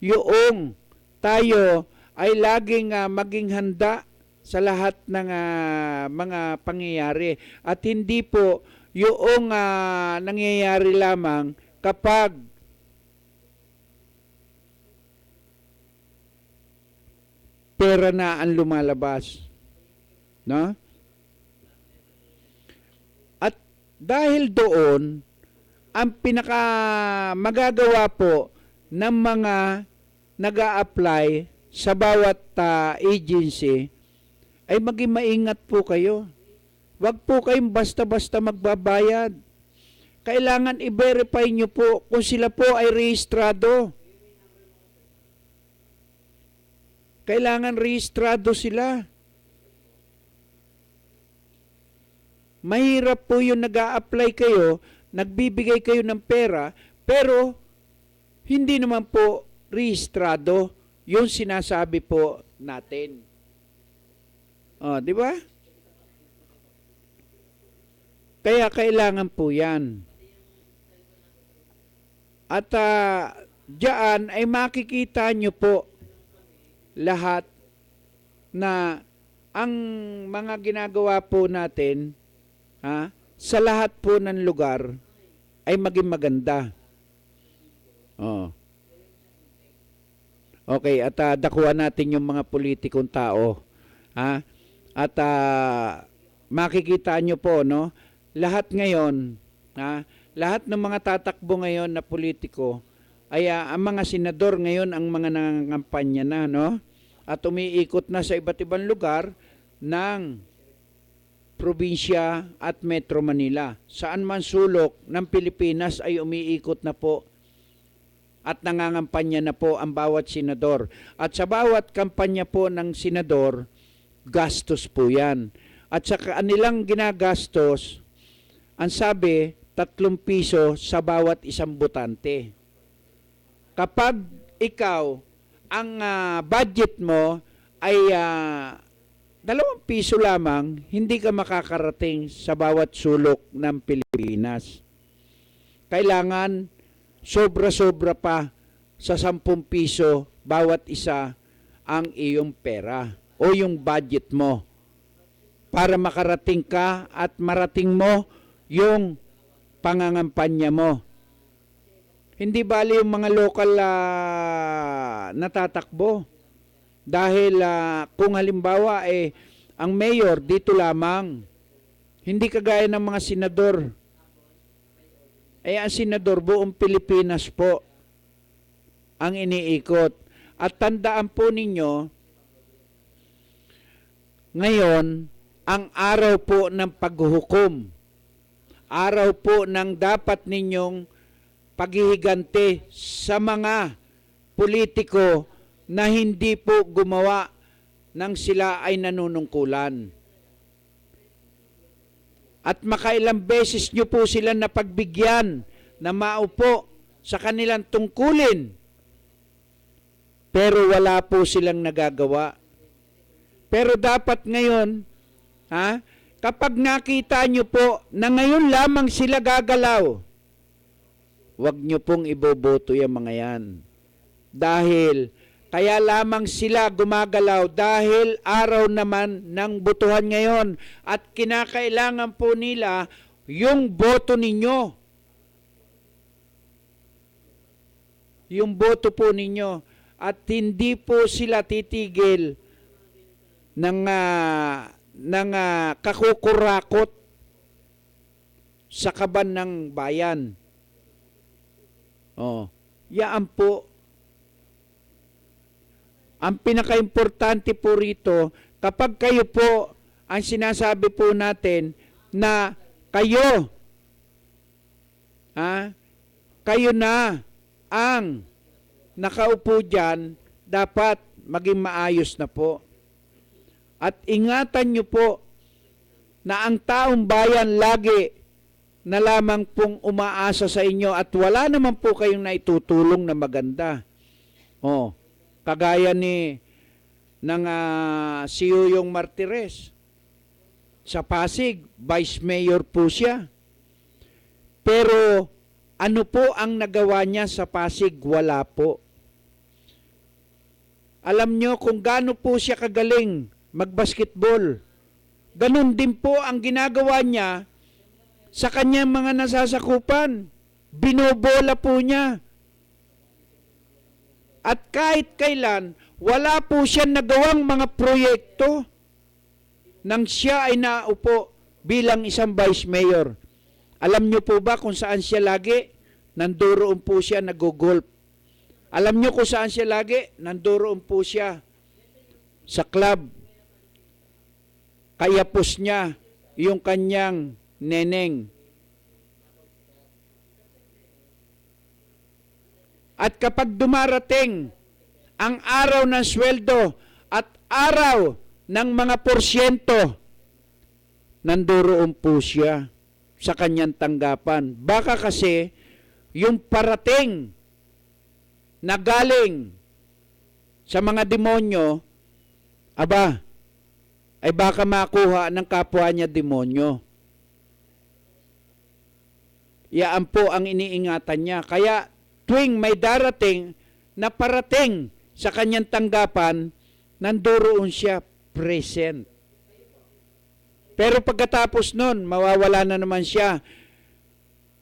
Yung tayo ay laging maging handa sa lahat ng mga pangyayari. At hindi po yung nangyayari lamang kapag pera na ang lumalabas. No? At dahil doon, ang pinaka magagawa po ng mga nag-a-apply sa bawat agency ay maging maingat po kayo. Huwag po kayong basta-basta magbabayad. Kailangan i-verify nyo po kung sila po ay rehistrado. Kailangan rehistrado sila. Mahirap po yung nag-a-apply kayo, nagbibigay kayo ng pera, pero hindi naman po rehistrado yung sinasabi po natin. Di ba? Kaya kailangan po yan. At diyan ay makikita nyo po lahat na ang mga ginagawa po natin sa lahat po ng lugar ay maging maganda. Okay, at dakuhan natin yung mga politikong tao. At makikita nyo po, no? Lahat ngayon, lahat ng mga tatakbo ngayon na politiko, ay ang mga senador ngayon ang mga nangangampanya na, no? At umiikot na sa iba't ibang lugar ng probinsya at Metro Manila. Saan man sulok ng Pilipinas ay umiikot na po at nangangampanya na po ang bawat senador. At sa bawat kampanya po ng senador, gastos po yan. At sa kanilang ginagastos, ang sabi, 3 piso sa bawat isang botante. Kapag ikaw, ang budget mo ay 2 piso lamang, hindi ka makakarating sa bawat sulok ng Pilipinas. Kailangan sobra-sobra pa sa 10 piso bawat isa ang iyong pera o yung budget mo para makarating ka at marating mo yung pangangampanya mo. Hindi bali yung mga lokal natatakbo. Dahil kung halimbawa ang mayor dito lamang, hindi kagaya ng mga senador. Ang senador buong Pilipinas po ang iniikot. At tandaan po ninyo, ngayon, ang araw po ng paghuhukom, araw po ng dapat ninyong paghihigante sa mga politiko na hindi po gumawa nang sila ay nanunungkulan. At makailang beses nyo po sila napagbigyan na maupo sa kanilang tungkulin. Pero wala po silang nagagawa. Pero dapat ngayon, kapag nakita nyo po na ngayon lamang sila gagalaw, huwag nyo pong iboboto yung mga yan. Dahil, kaya lamang sila gumagalaw dahil araw naman ng botohan ngayon at kinakailangan po nila yung boto ninyo. Yung boto po ninyo. At hindi po sila titigil ng kakukurakot sa kaban ng bayan. Yaan po. Ang pinaka-importante po rito, kapag kayo po, ang sinasabi po natin na kayo, kayo na ang nakaupo dyan, dapat maging maayos na po. At ingatan nyo po na ang taong bayan lagi na lamang pong umaasa sa inyo at wala naman po kayong naitutulong na maganda. Kagaya ni si Yoyong Martires sa Pasig, Vice Mayor po siya. Pero ano po ang nagawa niya sa Pasig? Wala po. Alam nyo kung gaano po siya kagaling magbasketball. Ganun din po ang ginagawa niya sa kanyang mga nasasakupan. Binobola po niya. At kahit kailan, wala po siya nagawang mga proyekto nang siya ay naupo bilang isang vice mayor. Alam niyo po ba kung saan siya lagi? Nandoon po siya nag-golf. Alam niyo kung saan siya lagi? Nandoon po siya sa club. Kayapos niya yung kanyang neneng. At kapag dumarating ang araw ng sweldo at araw ng mga porsyento, nandoon po siya sa kanyang tanggapan. Baka kasi yung parating na galing sa mga demonyo, ay baka makuha ng kapwa niya demonyo. Yaan po ang iniingatan niya. Kaya tuwing may darating na parating sa kanyang tanggapan, nandoon siya present. Pero pagkatapos nun, mawawala na naman siya.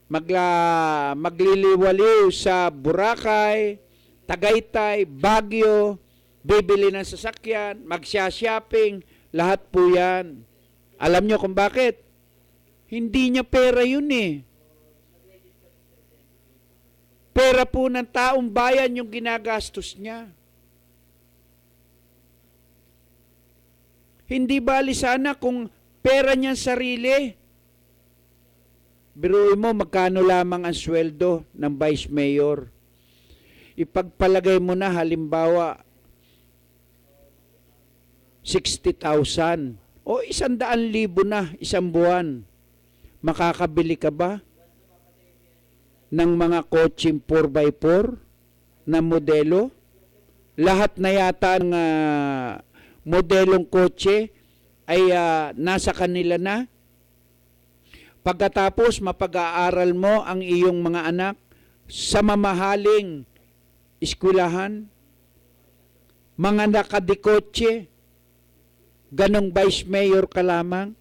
Magliliwaliw sa Boracay, Tagaytay, Baguio, bibili ng sasakyan, magsya-shopping, lahat po yan. Alam nyo kung bakit? Hindi niya pera yun eh. Pera po ng taong bayan yung ginagastos niya. Hindi bali sana kung pera niyang sarili. Biruin mo magkano lamang ang sweldo ng vice mayor. Ipagpalagay mo na halimbawa 60,000 o 100,000 na isang buwan. Makakabili ka ba ng mga kotseng 4x4 na modelo? Lahat na yata ng modelong kotse ay nasa kanila na. Pagkatapos mapag-aaral mo ang iyong mga anak sa mamahaling eskwelahan, mga nakadikotse, ganong vice mayor ka lamang.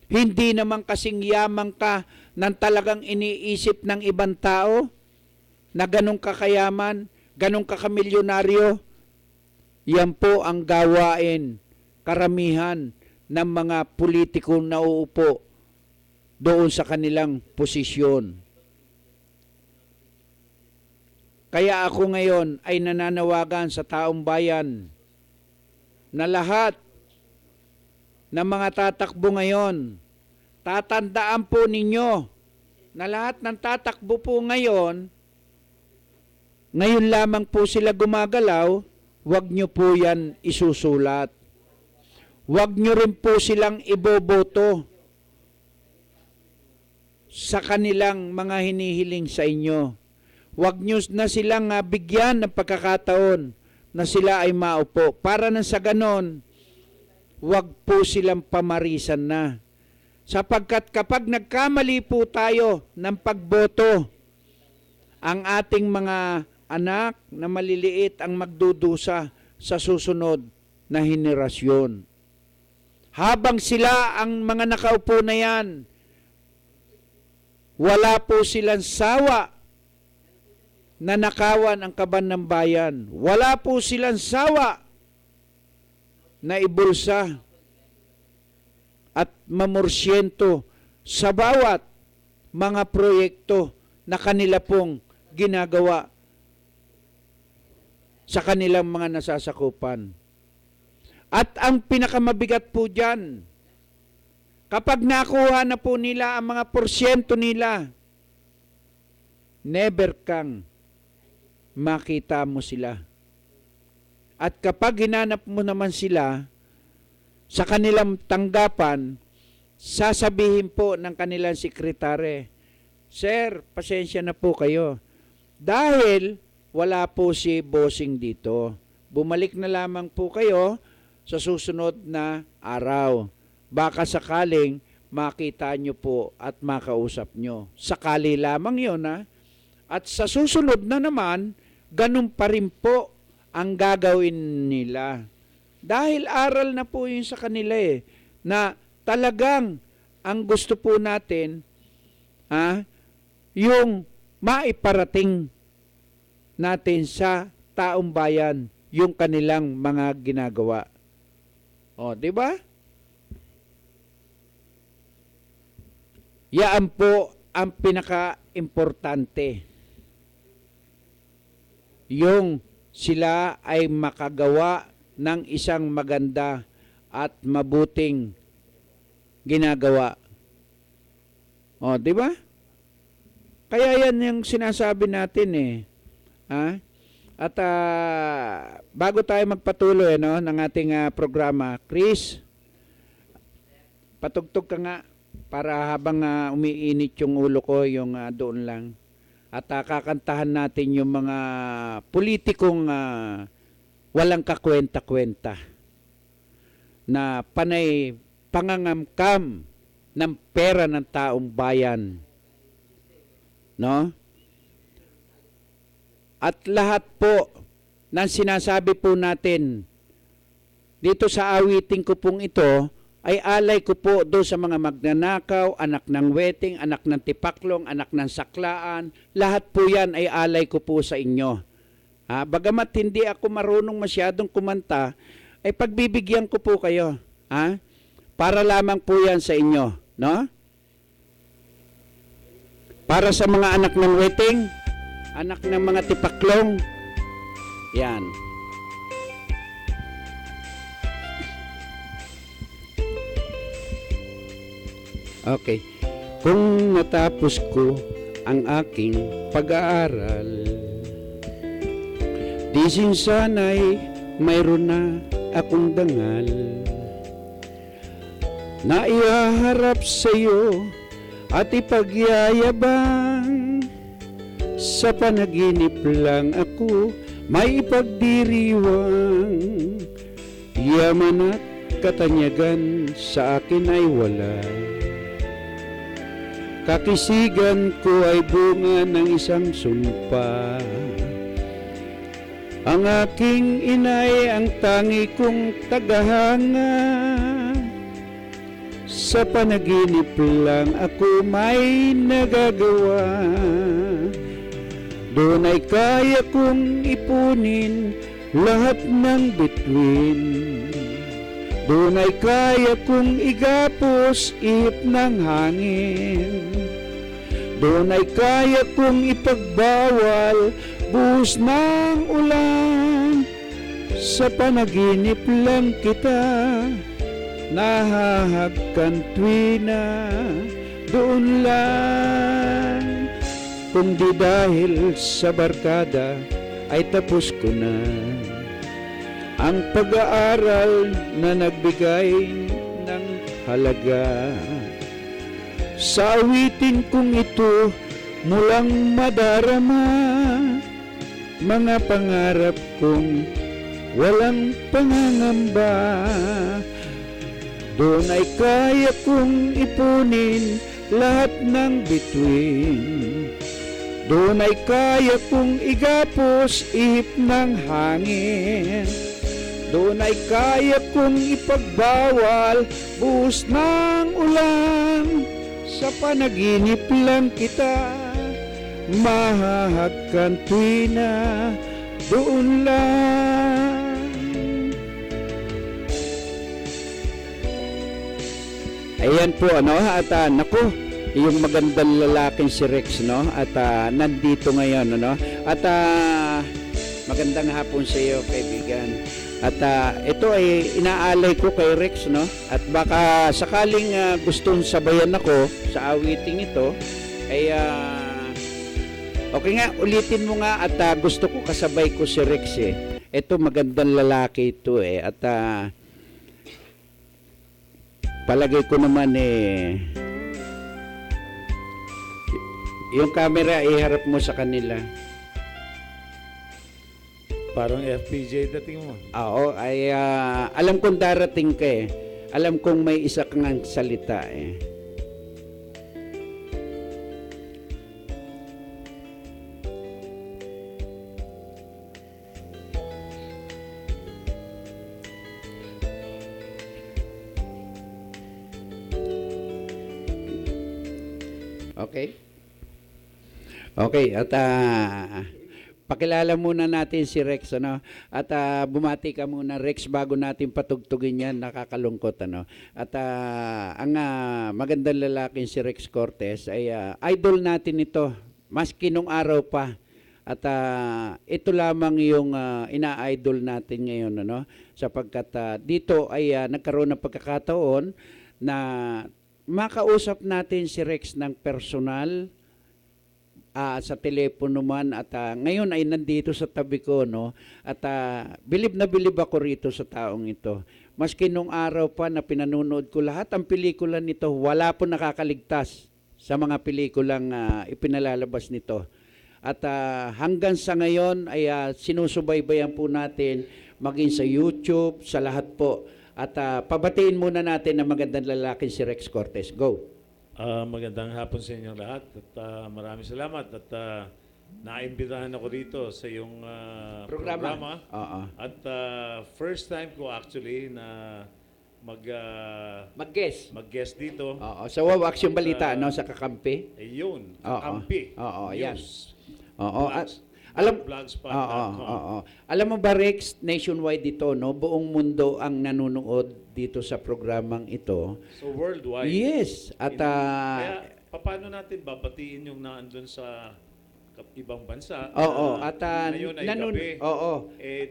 Hindi naman kasing yamang ka ng talagang iniisip ng ibang tao na ganong kakayaman, ganong kakamilyonaryo. Yan po ang gawain, karamihan ng mga politiko na uupo doon sa kanilang posisyon. Kaya ako ngayon ay nananawagan sa taong bayan na lahat ng mga tatakbo ngayon, tatandaan po ninyo na lahat ng tatakbo po ngayon lamang po sila gumagalaw, huwag nyo po yan isusulat. Huwag nyo rin po silang iboboto sa kanilang mga hinihiling sa inyo. Huwag nyo na silang bigyan ng pagkakataon na sila ay maupo. Para na sa ganon, wag po silang pamarisan na. Sapagkat kapag nagkamali po tayo ng pagboto, ang ating mga anak na maliliit ang magdudusa sa susunod na henerasyon. Habang sila ang mga nakaupo na yan, wala po silang sawa na nakawan ang kaban ng bayan. Wala po silang sawa na ibulsa at mamorsyento sa bawat mga proyekto na kanila pong ginagawa sa kanilang mga nasasakupan. At ang pinakamabigat po dyan, kapag nakuha na po nila ang mga porsyento nila, never kang makita mo sila. At kapag hinanap mo naman sila sa kanilang tanggapan, sasabihin po ng kanilang sekretary, "Sir, pasensya na po kayo. Dahil wala po si bossing dito. Bumalik na lamang po kayo sa susunod na araw. Baka sakaling makita nyo po at makausap nyo." Sakali lamang yun, ha? At sa susunod na naman, ganun pa rin po ang gagawin nila. Dahil aral na po yun sa kanila na talagang ang gusto po natin, yung maiparating natin sa taong bayan yung kanilang mga ginagawa. O, di ba? Yan po ang pinaka-importante. Yung sila ay makagawa ng isang maganda at mabuting ginagawa. O, di ba? Kaya yan yung sinasabi natin At bago tayo magpatuloy ng ating programa, Chris, patugtog ka nga para habang umiinit yung ulo ko, yung doon lang. At kakantahan natin yung mga politikong walang kakwenta-kwenta na panay pangangamkam ng pera ng taong bayan. No? At lahat po ng sinasabi po natin dito sa awiting ko pong ito ay alay ko po doon sa mga magnanakaw, anak ng weting, anak ng tipaklong, anak ng saklaan. Lahat po yan ay alay ko po sa inyo. Bagamat hindi ako marunong masyadong kumanta, ay pagbibigyan ko po kayo. Para lamang po yan sa inyo. No? Para sa mga anak ng weting, anak ng mga tipaklong, yan. Okay. Kung natapos ko ang aking pag-aaral, di sana'y mayroon na akong dangal na ihaharap sa iyo at ipagyayabang. Sa panaginip lang ako may ipagdiriwang, yaman at katanyagan sa akin ay wala. Kakisigan ko ay bunga ng isang sumpa. Ang aking inay ang tangi kong tagahanga. Sa panaginip lang ako may nagagawa. Doon ay kaya kong ipunin lahat ng bituin. Doon ay kaya kong igapos ihip ng hangin. Doon ay kaya kong ipagbawal buhos ng ulan. Sa panaginip lang kita nahahagkan tuwina. Doon lang. Kung di dahil sa barkada ay tapos ko na ang pag-aaral na nagbigay ng halaga. Sa awitin kong ito mulang madarama mga pangarap kong walang pangangamba. Doon ay kaya kong ipunin lahat ng bituin. Doon ay kaya kong igapos ihip ng hangin. Doon ay kaya kong ipagbawal buhos ng ulan. Sa panaginip lang kita mahahagkan tuwina, doon lang. Ayan po at naku, yung magandang lalaking si Rex at nandito ngayon at magandang hapon sa iyo, kaibigan. At ito ay inaalay ko kay Rex at baka sakaling gustong sabayan ako sa awiting ito ay okay nga, ulitin mo nga at gusto ko kasabay ko si Rex Ito magandang lalaki ito at palagay ko naman yung camera iharap mo sa kanila. Parang FPJ dating mo. Oo, ay alam kong darating ka Alam kong may isa kang salita Okay? Okay, at pakilala muna natin si Rex at bumati ka muna Rex bago natin patugtugin yan, nakakalungkot at ang magandang lalaking si Rex Cortez ay idol natin ito maski nung araw pa at ito lamang yung ina-idol natin ngayon sapagkat dito ay nagkaroon ng pagkakataon na makausap natin si Rex ng personal sa telepono man at ngayon ay nandito sa tabi ko at bilib na bilib ako rito sa taong ito. Maski nung araw pa na pinanunood ko lahat ang pelikula nito, wala po nakakaligtas sa mga pelikulang ipinalalabas nito. At hanggang sa ngayon ay sinusubaybayan po natin maging sa YouTube, sa lahat po. At pabatiin muna natin ang magandang lalaki si Rex Cortez. Go! Magandang hapon sa inyong lahat at maraming salamat at naimbitahan ako dito sa iyong programa. At first time ko actually na mag-guest dito. Sa Wow Action Balita sa Kakampi. Ayun, Kakampi. Yan. Vlogs pa. Alam mo ba Rex, nationwide ito buong mundo ang nanonood dito sa programang ito. So worldwide. Yes. At kaya paano natin babatiin yung naandun sa ibang bansa? At ngayon ay gabi.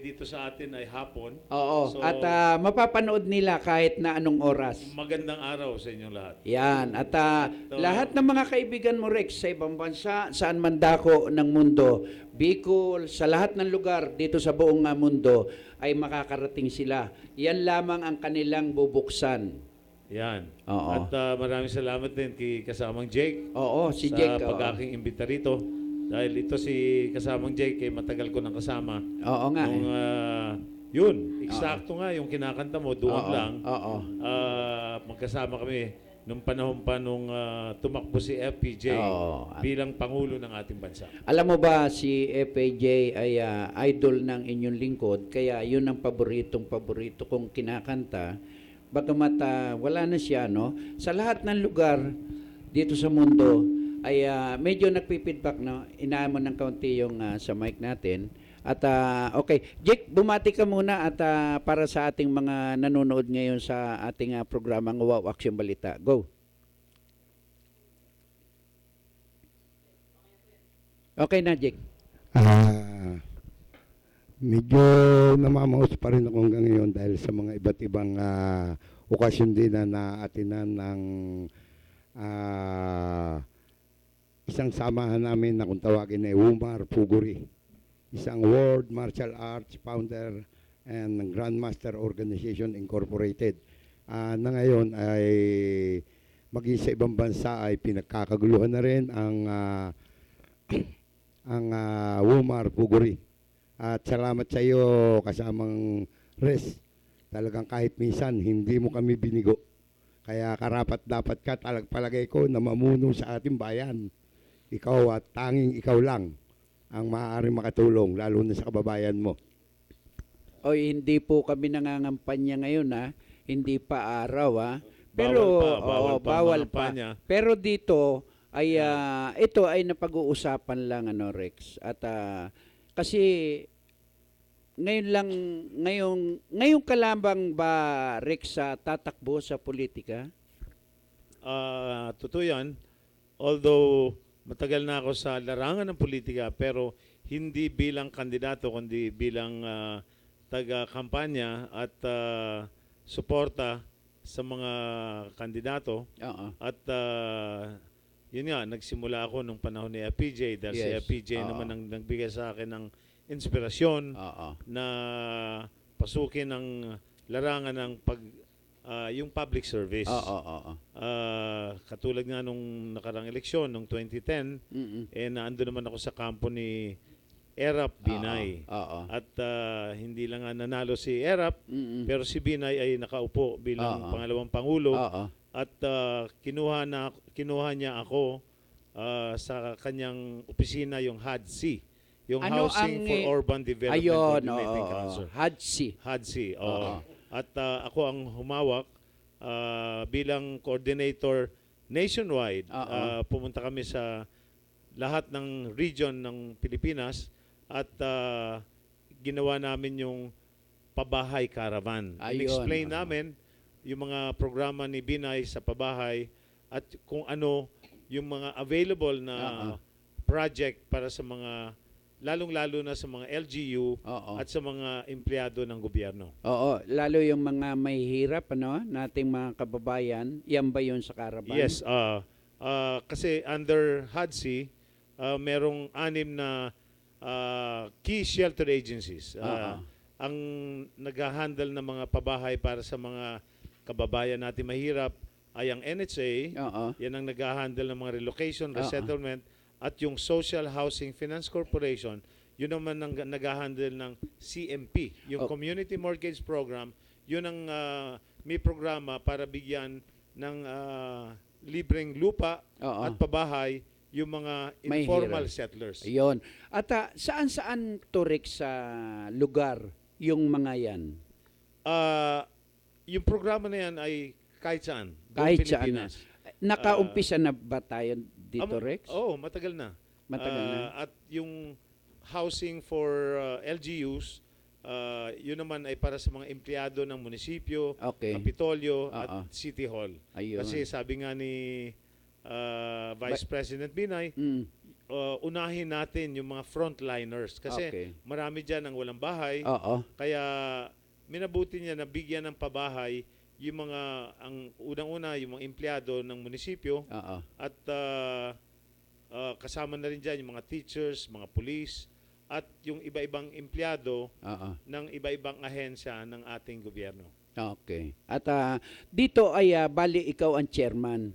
Dito sa atin ay hapon. So, at mapapanood nila kahit na anong oras. Magandang araw sa inyong lahat. Yan. At lahat ng mga kaibigan mo Rex sa ibang bansa, saan man dako ng mundo, Bicol, sa lahat ng lugar dito sa buong mundo ay makakarating sila. Yan lamang ang kanilang bubuksan. Yan. At maraming salamat din kay kasamang Jake. Si Jake. Sa pag-aking imbita rito. Dahil ito si kasamang Jake, matagal ko nang kasama. Nung, yun, eksakto nga yung kinakanta mo, doon lang. Magkasama kami nung panahon pa nung tumakbo si FPJ bilang Pangulo ng ating bansa. Alam mo ba, si FPJ ay idol ng inyong lingkod, kaya yun ang paborito kong kinakanta. Bagamat wala na siya, sa lahat ng lugar dito sa mundo, ay medyo nagpipidback, inaamon ng kaunti yung sa mic natin. At okay, Jake, bumati ka muna at para sa ating mga nanonood ngayon sa ating programang Wow Action Balita. Go. Okay na, Jake. Medyo namamaos pa rin ako hanggang ngayon dahil sa mga iba't ibang okasyon din na naatinan ng isang samahan namin na kung tawagin ay Womar Puguri, isang World Martial Arts founder and Grandmaster Organization Incorporated na ngayon ay maging sa ibang bansa ay pinagkakaguluhan na rin ang Womar Puguri. At salamat sa iyo kasamang Res. Talagang kahit minsan hindi mo kami binigo. Kaya karapat dapat ka palagay ko na mamuno sa ating bayan. Ikaw at tanging ikaw lang ang maaaring makatulong, lalo na sa kababayan mo. Oy, hindi po kami nangangampanya ngayon ha. Hindi pa araw ha. Pero bawal pa. Pero dito ay ito ay napag-uusapan lang ano Rex. At kasi ngayong kalambang ba Rex sa tatakbo sa politika? Totoo yan. Although matagal na ako sa larangan ng politika pero hindi bilang kandidato kundi bilang taga-kampanya at suporta sa mga kandidato. Oo. At yun nga, nagsimula ako nung panahon ni FPJ dahil si Yes. FPJ naman ang nagbigay sa akin ng inspirasyon Oo. na pasukin ang larangan ng yung public service. Oo. Katulad nga nung nakarang eleksyon, nung 2010, Mm-mm. naando naman ako sa kampo ni Erap Binay. Oo. At hindi lang nga nanalo si Erap, Mm-mm. pero si Binay ay nakaupo bilang pangalawang pangulo. Oo. At kinuha niya ako sa kanyang opisina, yung HUD-C, yung Ano Housing ang, for Urban Development Ayun, Coordinating Council. HUD-C. HUD-C, oo. Oo. At ako ang humawak bilang coordinator nationwide. Oo. Pumunta kami sa lahat ng region ng Pilipinas at ginawa namin yung pabahay caravan. Ayun, In-explain oo. namin yung mga programa ni Binay sa pabahay at kung ano yung mga available na project para sa mga lalong-lalo na sa mga LGU Oo. at sa mga empleyado ng gobyerno. Oo, lalo yung mga mahihirap nating mga kababayan, yan ba yun sa Caravan? Yes, kasi under HUD-C, merong 6 na key shelter agencies. Ang nag-handle ng mga pabahay para sa mga kababayan natin mahirap ay ang NHA, Oo. yan ang nag-handle ng mga relocation, resettlement, at yung Social Housing Finance Corporation, yun naman ang nag-handle ng CMP, yung Community Mortgage Program, yun ang may programa para bigyan ng libreng lupa at pabahay yung mga informal settlers. Ayun. At saan-saan turik sa lugar yung mga yan? Yung programa na yan ay kahit saan. buong Kahit saan na. Pilipinas. Nakaumpisa na ba tayo dito, Rex? Oo, matagal na. Matagal na. At yung housing for LGUs, yun naman ay para sa mga empleyado ng munisipyo, Okay. Kapitolyo at City Hall. Ayun. Kasi sabi nga ni Vice President Binay, unahin natin yung mga frontliners. Kasi Okay. marami dyan ang walang bahay. Oo. Kaya minabuti niya na bigyan ng pabahay yung mga, ang unang-una, yung mga empleyado ng munisipyo. Oo. At kasama na rin dyan yung mga teachers, mga police, at yung iba-ibang empleyado Oo. ng iba-ibang ahensya ng ating gobyerno. Okay. At dito ay bali ikaw ang chairman.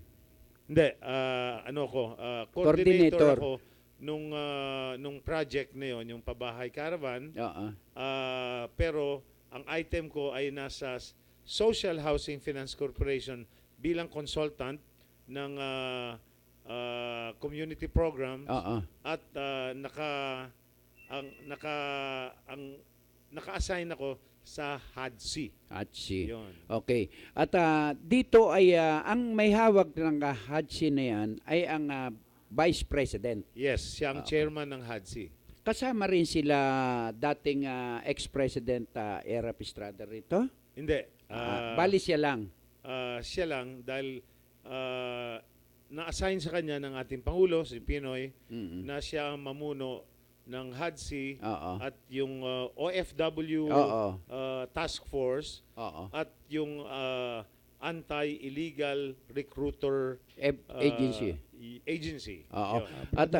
Hindi, coordinator ako nung project na yon, yung Pabahay Caravan. Oo. Pero ang item ko ay nasa Social Housing Finance Corporation bilang consultant ng community program Oo. at naka-assign ako sa HUD-C. HUD-C. Yun. Okay. At dito ay ang may hawak ng HUD-C na yan ay ang Vice President. Yes, siya ang chairman ng HUD-C. Kasama rin sila dating ex-president Erap Estrada rito? Hindi. Bali siya lang. Siya lang dahil na-assign sa kanya ng ating Pangulo, si Pinoy, na siya ang mamuno ng HUD-C Oo. at yung OFW Oo. Task Force Oo. at yung Anti-Illegal Recruiter Agency. Oo. Yun. At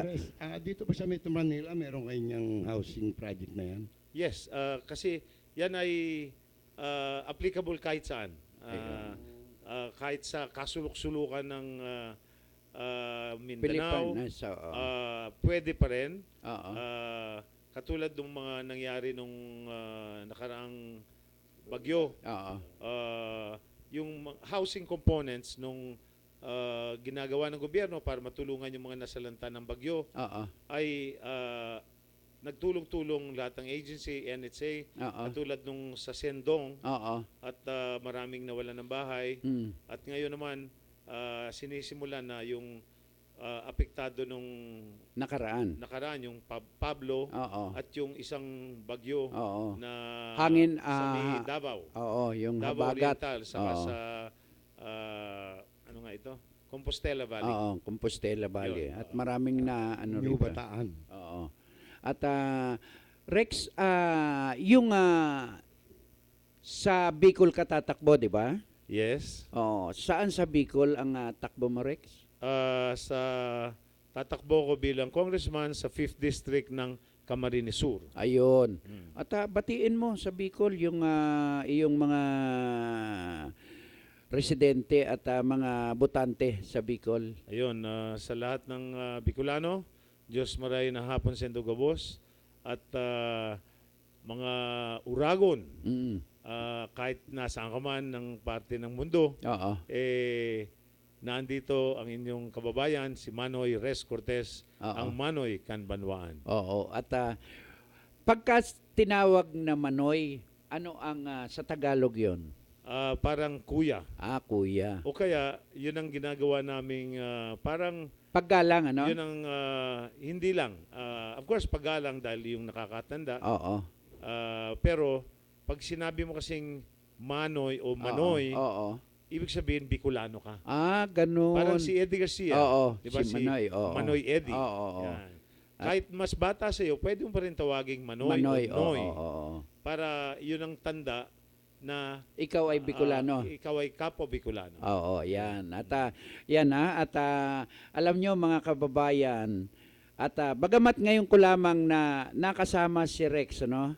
Dito pa sa Metro Manila, meron kanyang housing project na yan. Yes, kasi yan ay applicable kahit saan. Kahit sa kasuluk-sulukan ng Mindanao, Pilipinas. Oo. pwede pa rin. Oo. Katulad ng mga nangyari nung nakaraang bagyo. Oo. yung housing components nung ginagawa ng gobyerno para matulungan yung mga nasalanta ng bagyo Oo. ay nagtulong-tulong lahat ng agency, NHA, Oo. katulad nung sa Sendong Oo. at maraming nawalan ng bahay. Mm. At ngayon naman, sinisimulan na yung apektado nung Nakaraan. nakaraan, yung Pablo Oo. at yung isang bagyo Oo. na Hangin, sa may Davao. Oo, yung Davao habagat. Oriental, saka Oo. sa, ano nga ito? Compostela Valley. Oo, Compostela Valley. Yun. At maraming na ano New rito. Bataan. Oo. At Rex, yung sa Bicol ka tatakbo, di ba? Yes. Oo. Saan sa Bicol ang takbo mo, Rex? Sa tatakbo ko bilang congressman sa 5th District ng Camarines Sur. Ayun. Mm. At batiin mo sa Bicol yung iyong mga residente at mga botante sa Bicol. Ayun, sa lahat ng Bicolano, Diyos maray na hapon sendo gabos at mga uragon, Mm. kahit nasaan ka man ng parte ng mundo, Oo. nandito ang inyong kababayan, si Manoy Res Cortez, Oo. ang Manoy Kanbanwaan. Oo. At pagka tinawag na Manoy, ano ang sa Tagalog yon? Parang kuya. Kuya. O kaya, yun ang ginagawa naming parang Paggalang, ano? yun ang hindi lang. Of course, paggalang dahil yung nakakatanda. Oo. Pero, pag sinabi mo kasing Manoy o Manoy, Oo. ibig sabihin Bicolano ka. Ganun. Parang si Eddie Garcia. Oo, Di ba? si Manoy. Oo. Manoy Eddie. Oo. Yan. Kahit mas bata sa iyo, pwede mo pa rin tawaging Manoy, Manoy. o Noy. Oo. Para yun ang tanda na Ikaw ay Bicolano. ikaw ay kapwa Bicolano. Oo, yan. At alam nyo mga kababayan, at bagamat ngayon ko lamang na nakasama si Rex, no?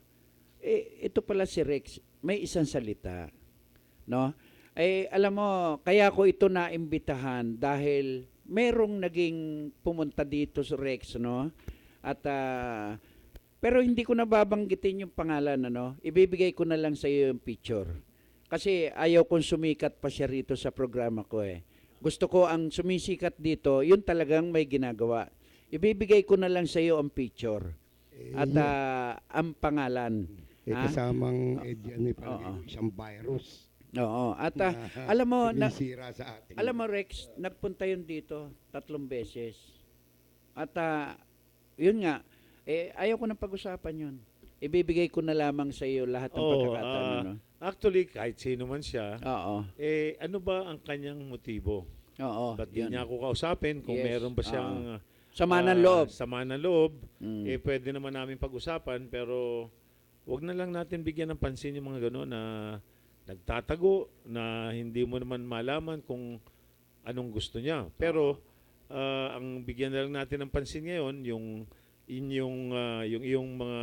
Ito pala si Rex, may isang salita, no? Alam mo, kaya ko ito naimbitahan dahil merong naging pumunta dito si Rex, no? At pero hindi ko nababanggitin yung pangalan, ano? Ibibigay ko na lang sa iyo yung picture. Kasi ayaw kong sumikat pa siya rito sa programa ko eh. Gusto ko ang sumisikat dito, yun talagang may ginagawa. Ibibigay ko na lang sa iyo ang picture. At ang pangalan. Kasamang ano Oo. isang virus. Oo. At alam mo, Sumisira sa ating. alam mo Rex, nagpunta yun dito 3 beses. At yun nga, ayaw ko nang pag-usapan yun. Ibibigay ko na lamang sa iyo lahat ng pagkakataon. No? Actually, kahit sino man siya, Oo. ano ba ang kanyang motibo? Oo. Ba't di yun. niya ako kausapin kung Yes. meron ba siyang Sama ng loob. sama ng loob, Mm. pwede naman namin pag-usapan, pero wag na lang natin bigyan ng pansin yung mga gano'n na nagtatago, na hindi mo naman malaman kung anong gusto niya. Pero ang bigyan na lang natin ng pansin ngayon, yung iyong mga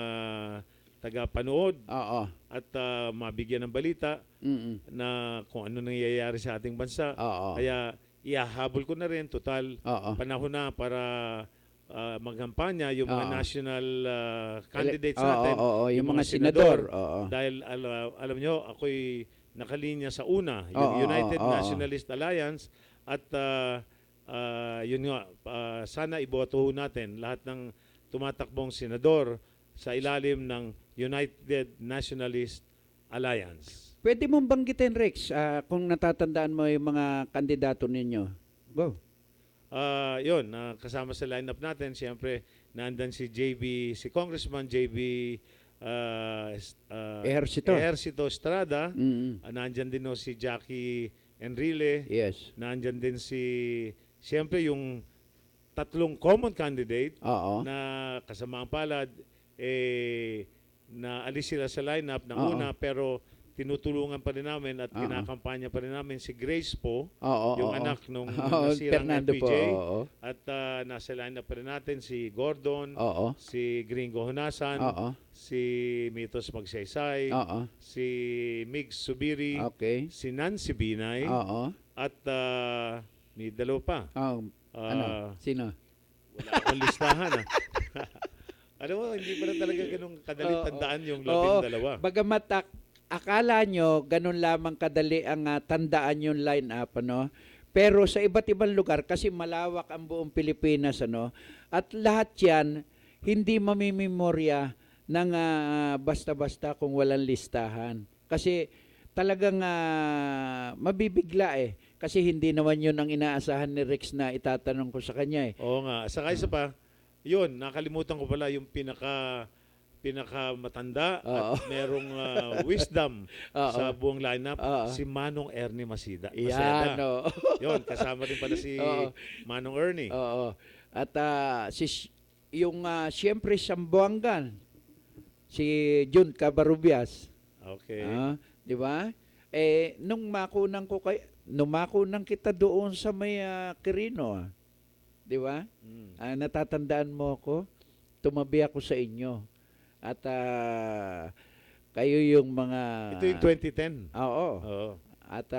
taga-panood Oo. at mabigyan ng balita Mm-mm. na kung ano nangyayari sa ating bansa. Oo. Kaya ihahabol ko na rin, total Oo. panahon na para magkampanya yung mga Oo. national candidates Oo, natin, oo, yung mga senador. Oo. Dahil alam nyo, ako'y nakalinya sa una, Oo, yung United oo. Nationalist Alliance, at yun nga, sana iboto natin lahat ng tumatakbong senador sa ilalim ng United Nationalist Alliance. Pwede mong banggitin, Rex, kung natatandaan mo yung mga kandidato ninyo. Go. Yun, kasama sa lineup natin, siyempre, nandan si Congressman JB Ejercito. Estrada, Mm-mm. nandyan din si Jackie Enrile, Yes. nandyan din siyempre yung 3 common candidate Oo. na kasamaang palad, na alis sila sa lineup ng Oo. una, pero tinutulungan pa rin namin at Oo. kinakampanya pa rin namin si Grace po, Oo. yung oo. anak nung Oo, nasirang Fernando LPG. po. Oo. At nasa lineup pa rin natin si Gordon, Oo. si Gringo Honasan, Oo. si Mitos Magsaysay, Oo. si Migs Subiri, Okay. si Nancy Binay, Oo. at may dalawa pa. Ano? Sino? Wala akong listahan. Alam mo, hindi pa na talaga ganun kadali tandaan yung 12. Bagamat akala nyo ganun lamang kadali ang tandaan yung line-up, ano? Pero sa iba't ibang lugar, kasi malawak ang buong Pilipinas, ano? At lahat yan, hindi mamimemorya ng basta-basta kung walang listahan. Kasi talagang mabibigla eh. Kasi hindi naman yun ang inaasahan ni Rex na itatanong ko sa kanya eh. Oo nga. Saka isa pa, yun, nakalimutan ko pala yung pinakamatanda Oo. at merong wisdom Oo. sa buong lineup, Oo. si Manong Ernie Masida. Yan, oo. Yun, kasama rin pala si Oo. Manong Ernie. Oo. At yung siyempre Sambuangan, si Jun Cabarubias. Okay. Di ba? Eh, nung makunan kita doon sa may Quirino, di ba? Natatandaan mo ako, tumabi ako sa inyo. At kayo yung mga... Ito yung 2010. Oo. Oo. At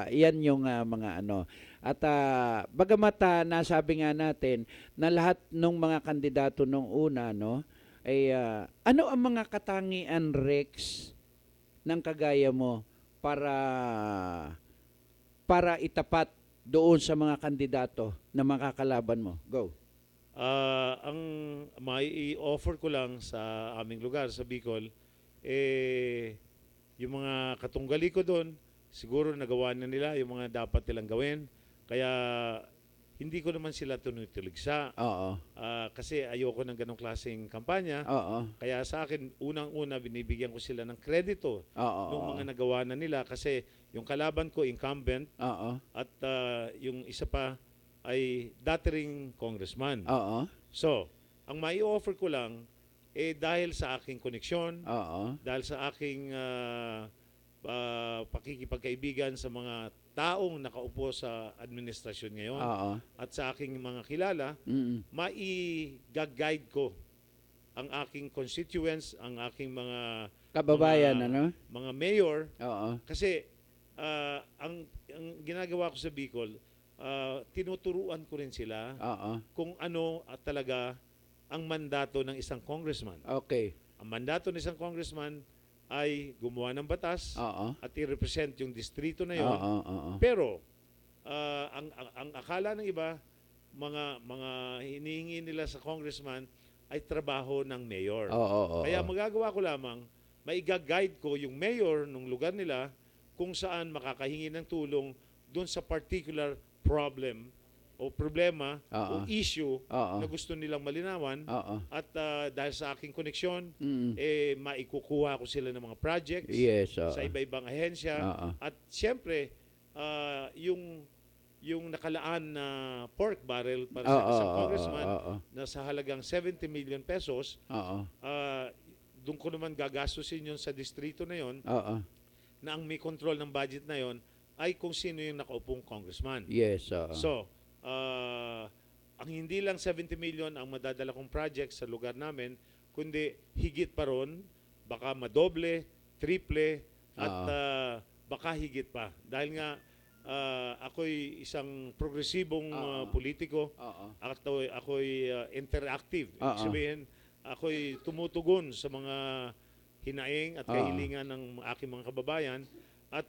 iyan yung mga ano. At bagamat nasabi nga natin na lahat ng mga kandidato nung una, no, ay ano ang mga katangian, Rex, ng kagaya mo para itapat doon sa mga kandidato na makakalaban mo? Go. Ang may offer ko lang sa aming lugar, sa Bicol, yung mga katunggali ko doon, siguro nagawa na nila yung mga dapat nilang gawin. Kaya hindi ko naman sila tunutuligsa. Oo. Kasi ayoko ng ganong klaseng kampanya. Oo. Kaya sa akin, unang-una, binibigyan ko sila ng kredito Oo. ng mga nagawa na nila. Kasi yung kalaban ko, incumbent, Oo. at yung isa pa ay dati ring congressman. Oo. So, ang mai-offer ko lang, dahil sa aking koneksyon, Oo. dahil sa aking pakikipagkaibigan sa mga taong nakaupo sa administrasyon ngayon, Oo. at sa aking mga kilala, mai-guide ko ang aking constituents, ang aking mga Kababayan, mga mayor, Oo. kasi ang ginagawa ko sa Bicol, tinuturuan ko rin sila Oo. kung ano talaga ang mandato ng isang congressman. Okay. Ang mandato ng isang congressman ay gumawa ng batas Oo. at i-represent yung distrito na yon. Oo. Pero ang akala ng iba, mga hinihingi nila sa congressman ay trabaho ng mayor. Oo. Kaya magagawa ko lamang, maiga-guide ko yung mayor ng lugar nila kung saan makakahingi ng tulong doon sa particular problem o problema o issue na gusto nilang malinawan. At dahil sa aking koneksyon, maikukuha ko sila ng mga projects Yes. sa iba-ibang ahensya. At siyempre, yung nakalaan na pork barrel para sa isang congressman na sa halagang 70 million pesos, doon ko naman gagastusin yun sa distrito na yon, na ang may control ng budget na yon ay kung sino yung nakaupong congressman. Yes. So, ang hindi lang 70 million ang madadala kong project sa lugar namin, kundi higit pa ron, baka madoble, triple, at baka higit pa. Dahil nga, ako'y isang progresibong politiko, at ako'y interactive. Ibig sabihin, ako'y tumutugon sa mga hinaing at kahilingan ng aking mga kababayan, at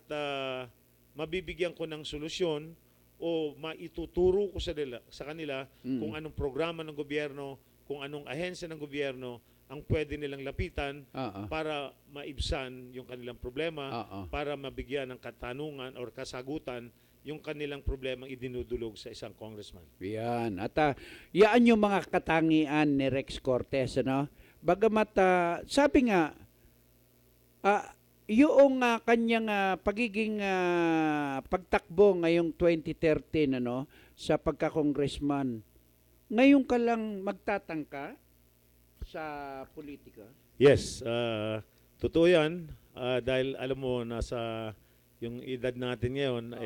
mabibigyan ko ng solusyon o maituturo ko sa kanila kung anong programa ng gobyerno, kung anong ahensya ng gobyerno ang pwede nilang lapitan para maibsan yung kanilang problema, para mabigyan ng katanungan or kasagutan yung kanilang problemang idinudulog sa isang congressman. Yan. At yaan yung mga katangian ni Rex Cortez, ano? Bagamat sabi nga, yung kanyang pagiging pagtakbo ngayong 2013, ano, sa pagka-congressman, ngayon ka lang magtatangka sa politika? Yes, totoo yan. Dahil alam mo, nasa yung edad natin ngayon,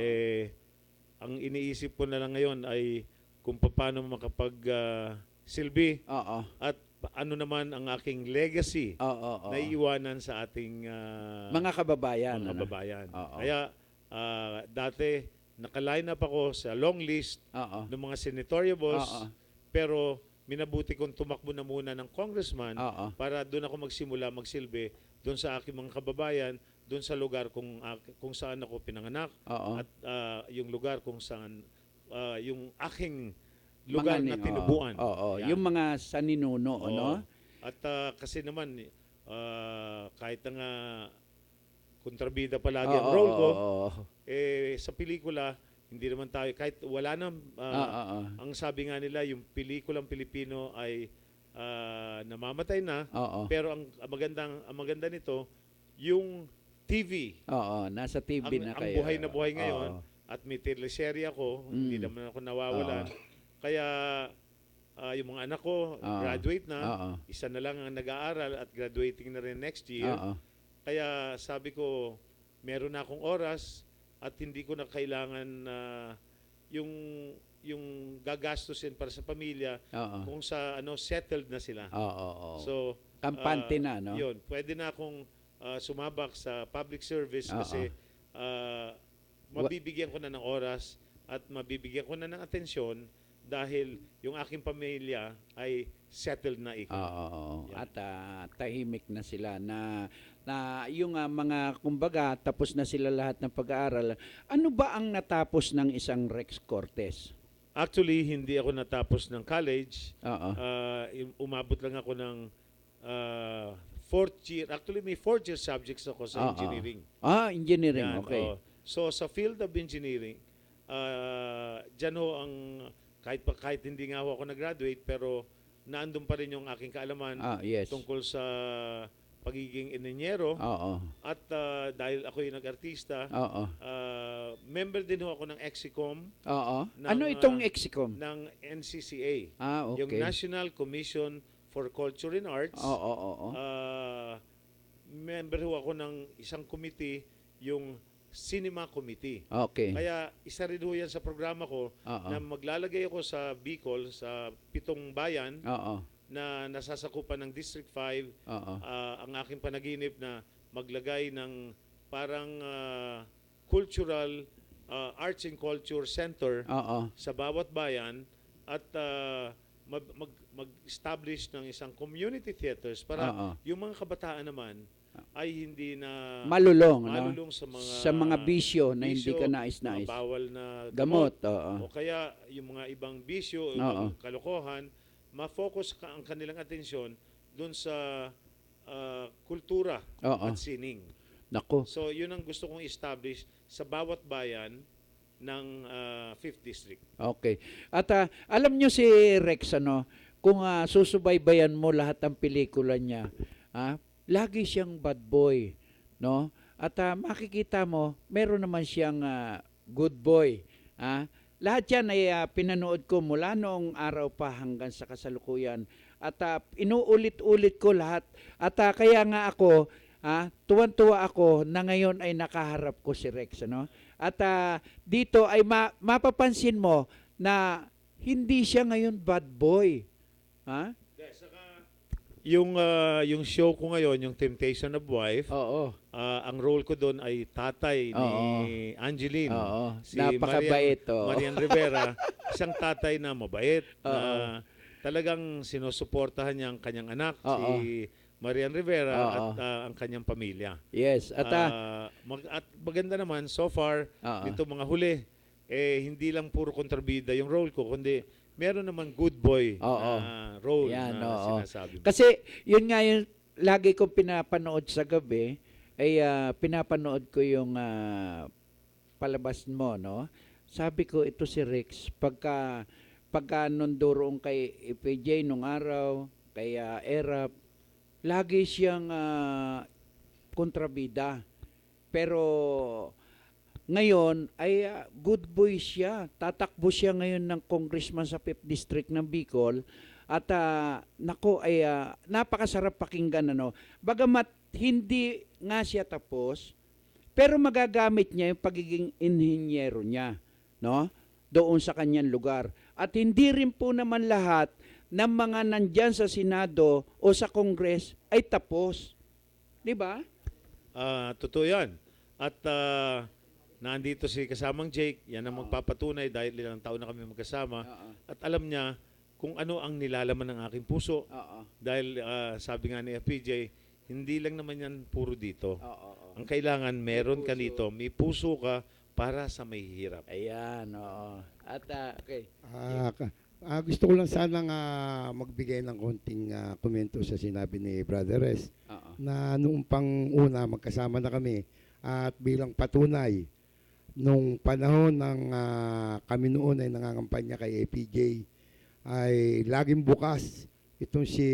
ang iniisip ko na lang ngayon ay kung paano makapag-silbi at ano naman ang aking legacy na iiwanan sa ating mga kababayan. Mga kababayan. Kaya dati naka-line up ako sa long list ng mga senatoriables, pero minabuti kong tumakbo na muna ng congressman para doon ako magsimula magsilbi doon sa aking mga kababayan doon sa lugar kung saan ako pinanganak Oo. at yung lugar kung saan yung aking lugar na Mga tinubuan. Oo, Yan. yung mga saninuno, Oo. no? At kasi naman kahit nga kontrabida palagi ang Oo, role ko, oo, sa pelikula hindi naman tayo kahit wala nang oo. ang sabi nga nila yung pelikulang Pilipino ay namamatay na, Oo. pero ang maganda nito yung TV. Oo, nasa TV na Ang kayo. buhay na buhay ngayon Oo. at may teleserye ako, hindi Mm. naman ako nawawalan. Oo. Kaya yung mga anak ko Oo. graduate na, Oo. isa na lang ang nag-aaral at graduating na rin next year. Oo. Kaya sabi ko, meron na akong oras at hindi ko na kailangan yung gagastusin para sa pamilya Oo. kung sa settled na sila. Oo. So, Kampante na, no? Yun, pwede na akong sumabak sa public service Oo. kasi mabibigyan ko na ng oras at mabibigyan ko na ng atensyon dahil yung aking pamilya ay settled na ika. Oo. Yan. At tahimik na sila na yung mga kumbaga tapos na sila lahat ng pag-aaral. Ano ba ang natapos ng isang Rex Cortez? Actually, hindi ako natapos ng college. Oo. Umabot lang ako ng fourth year. Actually, may fourth year subjects ako sa Oo. engineering. Engineering, Yan, okay. oo. So, sa field of engineering, dyan ho ang, kahit hindi nga ho ako nag-graduate, pero naandun pa rin yung aking kaalaman Yes. tungkol sa pagiging inyero. Oo. At dahil ako yung nag-artista, Oo. member din ho ako ng EXICOM, Oo. ng, Ano itong EXICOM? ng NCCA, Okay. yung National Commission for Culture and Arts. Oo. Member ho ako ng isang committee, yung Cinema Committee. Okay. Kaya isa rin ho yan sa programa ko Oo. na maglalagay ako sa Bicol, sa 7 bayan Oo. na nasasakupan ng District 5. Oo. Ang aking panaginip na maglagay ng parang cultural arts and culture center Oo. sa bawat bayan at mag-establish ng isang community theaters para Oo. yung mga kabataan naman ay hindi na Malulong, no? malulong Sa mga bisyo na hindi ka mga nais-nais. bawal na Gamot, o oo. kaya yung mga ibang bisyo, Oo. ibang kalokohan, ma-focus ang kanilang atensyon doon sa kultura Oo. at sining. Nako. So, yun ang gusto kong establish sa bawat bayan ng 5th District. Okay. At alam nyo si Rex, kung susubaybayan mo lahat ng pelikula niya, lagi siyang bad boy, no? At makikita mo, meron naman siyang good boy. Lahat yan ay pinanood ko mula noong araw pa hanggang sa kasalukuyan. At inuulit-ulit ko lahat. At kaya nga ako, tuwan-tuwa ako na ngayon ay nakaharap ko si Rex. At dito ay mapapansin mo na hindi siya ngayon bad boy. Yung show ko ngayon, yung Temptation of Wife, Oo. ang role ko doon ay tatay ni Angeline. Oo. Si Napakabait, oo. Marian Rivera, isang tatay na mabait, na talagang sinusuportahan niya ang kanyang anak, si Marian Rivera, at ang kanyang pamilya. Yes. At At maganda naman, so far, dito mga huli, hindi lang puro kontrabida yung role ko, kundi meron naman good boy na role Yan, na sinasabi mo. Kasi yun nga yung lagi kong pinapanood sa gabi, ay pinapanood ko yung palabas mo, no? Sabi ko, ito si Rex, pagka nundurong kay PJ nung araw, kay Erap, lagi siyang kontrabida. Pero ngayon ay good boy siya. Tatakbo siya ngayon ng congressman sa 5th District ng Bicol. At nako ay napakasarap pakinggan. Bagamat hindi nga siya tapos, pero magagamit niya yung pagiging inhinyero niya, no? Doon sa kanyang lugar. At hindi rin po naman lahat ng mga nandyan sa Senado o sa Congress ay tapos. Di ba? Totoo yan. At nandito si kasamang Jake, yan ang magpapatunay dahil ilang taon na kami magkasama. At alam niya kung ano ang nilalaman ng aking puso. Dahil sabi nga ni FPJ, hindi lang naman yan puro dito. Oo. Ang kailangan, meron ka puso. dito, may puso ka para sa may hirap. Ayan, oo. At, okay. Gusto ko lang sanang magbigay ng konting komento sa sinabi ni Brother Res Oo. na noong pang una magkasama na kami at bilang patunay nung panahon ng kami noon ay nangangampanya kay APJ ay laging bukas itong si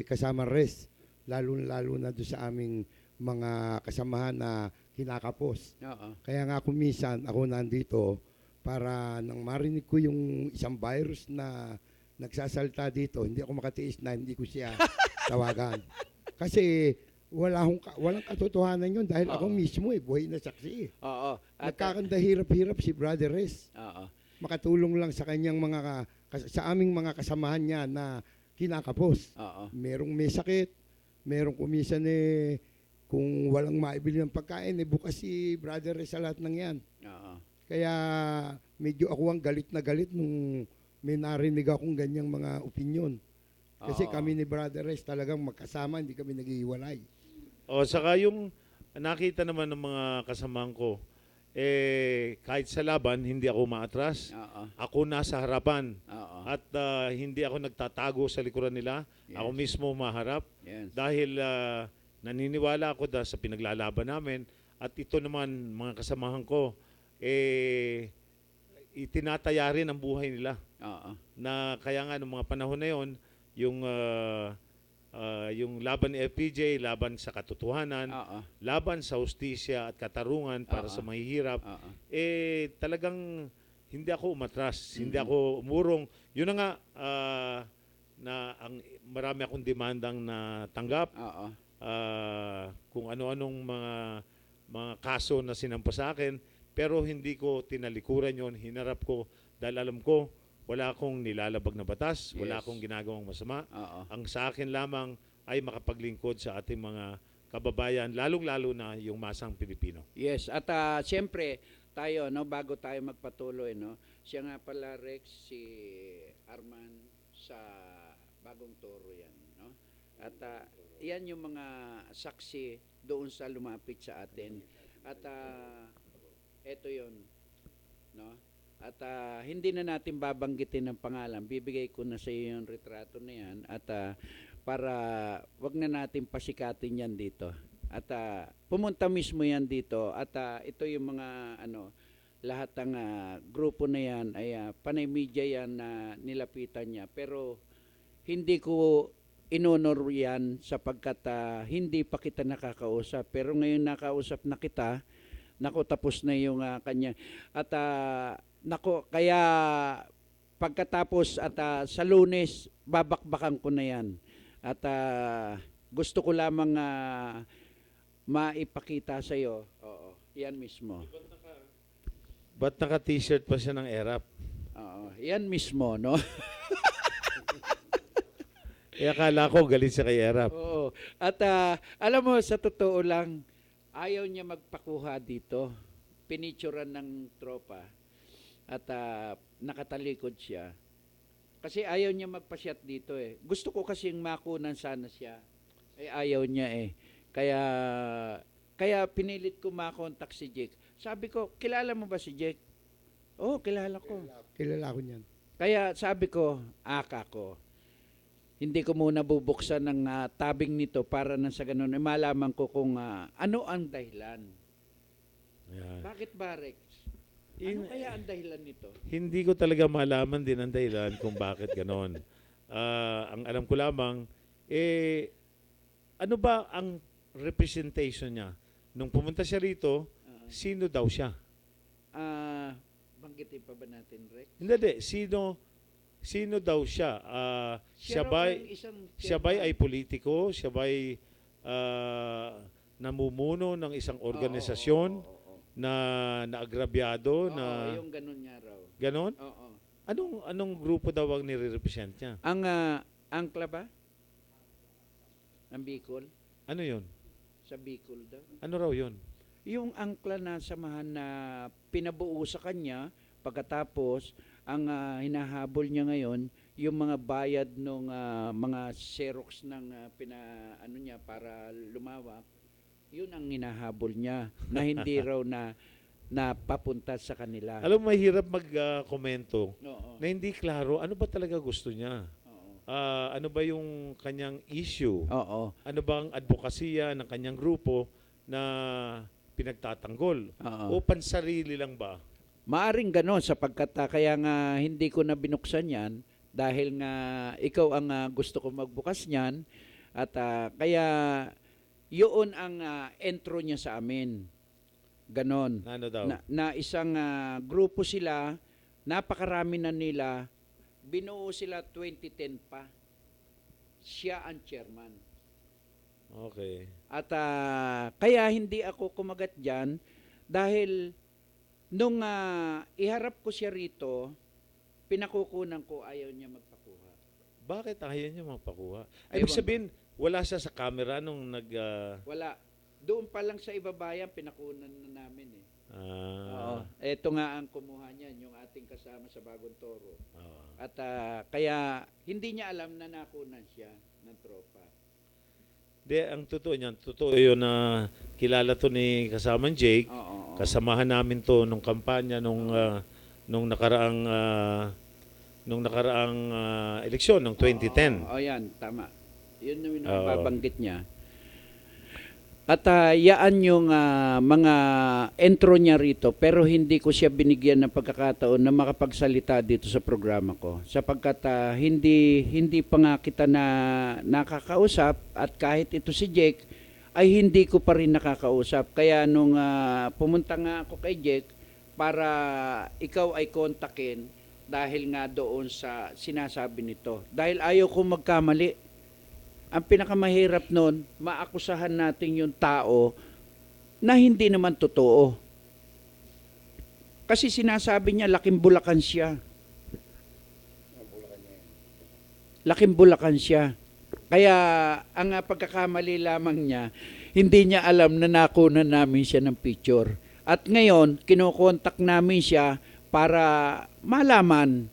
kasama Res lalo na doon sa aming mga kasamahan na kinakapos. Oo. Kaya nga kung minsan ako nandito para nang marinig ko yung isang virus na nagsasalta dito, hindi ako makatiis na hindi ko siya tawagan. Kasi walang katotohanan yun dahil ako mismo buhay na saksi. Oo. At, Nagkakanda hirap-hirap si Brother Res. oo. Makatulong lang sa kanyang sa aming mga kasamahan niya na kinakapos. Oo. Merong may sakit, merong kumisan kung walang maibili ng pagkain, bukas si Brother Res sa lahat ng yan. Oo. Kaya medyo ako ang galit na galit nung may narinig akong ganyang mga opinyon. Kasi Oo. kami ni Brother Res talagang magkasama, hindi kami naghihiwalay. O, saka yung nakita naman ng mga kasamahan ko, kahit sa laban, hindi ako maatras. Oo. Ako nasa harapan. Oo. At hindi ako nagtatago sa likuran nila. Yes. Ako mismo maharap. Yes. Dahil naniniwala ako sa pinaglalaban namin. At ito naman, mga kasamahan ko, itinataya rin ang buhay nila. Oo. Na kaya nga, noong mga panahon na yon, yung laban ni FPJ, laban sa katotohanan, Oo. laban sa hustisya at katarungan para Oo. sa mahihirap, Oo. talagang hindi ako umatras, hindi ako umurong. Yun na nga, marami akong demandang na tanggap, Oo. kung ano-anong mga kaso na sinampa sa akin, pero hindi ko tinalikuran yon, hinarap ko dahil alam ko, wala akong nilalabag na batas, wala Yes. akong ginagawang masama. Oo. Ang sa akin lamang ay makapaglingkod sa ating mga kababayan, lalong-lalo na yung masang Pilipino. Yes, at siyempre tayo bago tayo magpatuloy siya nga pala Rex si Arman sa Bagong Toro yan At yan yung mga saksi doon sa lumapit sa atin. At eto yon At hindi na natin babanggitin ng pangalan. Bibigay ko na sa iyo yung retrato na yan at para wag na natin pasikatin yan dito. At pumunta mismo yan dito at ito yung mga lahat ng grupo na yan ay panay media yan na nilapitan niya. Pero hindi ko inonor yan sapagkat hindi pa kita nakakausap. Pero ngayon nakausap na kita, tapos na yung kanya. At kaya pagkatapos at sa Lunes, babakbakan ko na yan. At gusto ko lamang maipakita sa iyo. Oo, yan mismo. Ba't naka-t-shirt pa siya ng ERAP? Oo, yan mismo, Akala ko galit siya kay ERAP. Oo. At alam mo, sa totoo lang, ayaw niya magpakuha dito. Pinicturan ng tropa. At nakatalikod siya. Kasi ayaw niya magpasyat dito Gusto ko kasing makunan sana siya. Ayaw niya Kaya pinilit ko makontak si Jake. Sabi ko, kilala mo ba si Jake? Oo, kilala ko. Kilala ko niyan. Kaya sabi ko, ko. Hindi ko muna bubuksan ng tabing nito para nang sa ganun malaman ko kung ano ang dahilan. Ayan. Bakit ba, Rex? Ano kaya ang dahilan nito? Hindi ko talaga malaman din ang dahilan kung bakit ganon. Ang alam ko lamang, ano ba ang representation niya? Nung pumunta siya rito, sino daw siya? Banggitin pa ba natin, Rex? Hindi. Sino daw siya? Siya ba'y ay politiko? Siya ba'y namumuno ng isang organisasyon na naagrabyado? Oo, yung ganun nga raw. Ganon? Oo. Anong grupo daw ang nire-represent niya? Ang angkla ba? Ang Bicol? Ano yun? Sa Bicol daw. Ano raw yun? Yung angkla na samahan na pinabuo sa kanya, pagkatapos, ang hinahabol niya ngayon, yung mga bayad ng mga Xerox ng ano niya para lumawak, yun ang hinahabol niya na hindi raw na papunta sa kanila. Alam mo, mahirap mag-komento Oo. na hindi klaro ano ba talaga gusto niya. Oo. Ano ba yung kanyang issue? Oo. Ano ba ang advokasya ng kanyang grupo na pinagtatanggol? Oo. O pansarili lang ba? Maaring gano'n sapagkat kaya nga hindi ko na binuksan yan dahil nga ikaw ang gusto ko magbukas niyan at kaya yun ang intro niya sa amin. Ganon. Ano daw? Na isang grupo sila, napakarami na nila, binuo sila 2010 pa. Siya ang chairman. Okay. At kaya hindi ako kumagat dyan dahil nung iharap ko siya rito, pinakukunan ko ayaw niya magpakuha. Bakit ayaw niya magpakuha? Ewan Ibig sabihin, wala siya sa camera nung Wala. Doon pa lang sa ibabayan, pinakunan na namin eh. Oo. Ito nga ang kumuha niyan, yung ating kasama sa Bagong Toro. At kaya hindi niya alam na nakunan siya ng tropa. ang totoo niyan, totoo yun na kilala to ni kasamang Jake. Oo. Kasamahan namin to nung kampanya nung nakaraang eleksyon nung 2010. Oo, yan, tama. Yun yung Oo. nababanggit niya. At yaan yung mga intro niya rito, pero hindi ko siya binigyan ng pagkakataon na makapagsalita dito sa programa ko. Sapagkat hindi pa nga kita na nakakausap at kahit ito si Jake, ay hindi ko pa rin nakakausap. Kaya nung pumunta nga ako kay Jake para ikaw ay kontakin dahil nga doon sa sinasabi nito. Dahil ayaw ko magkamali. Ang pinakamahirap nun, maakusahan natin yung tao na hindi naman totoo. Kasi sinasabi niya, laking Bulacan siya. Laking Bulacan siya. Kaya ang pagkakamali lamang niya, hindi niya alam na nakunan namin siya ng picture. At ngayon, kinokontak namin siya para malaman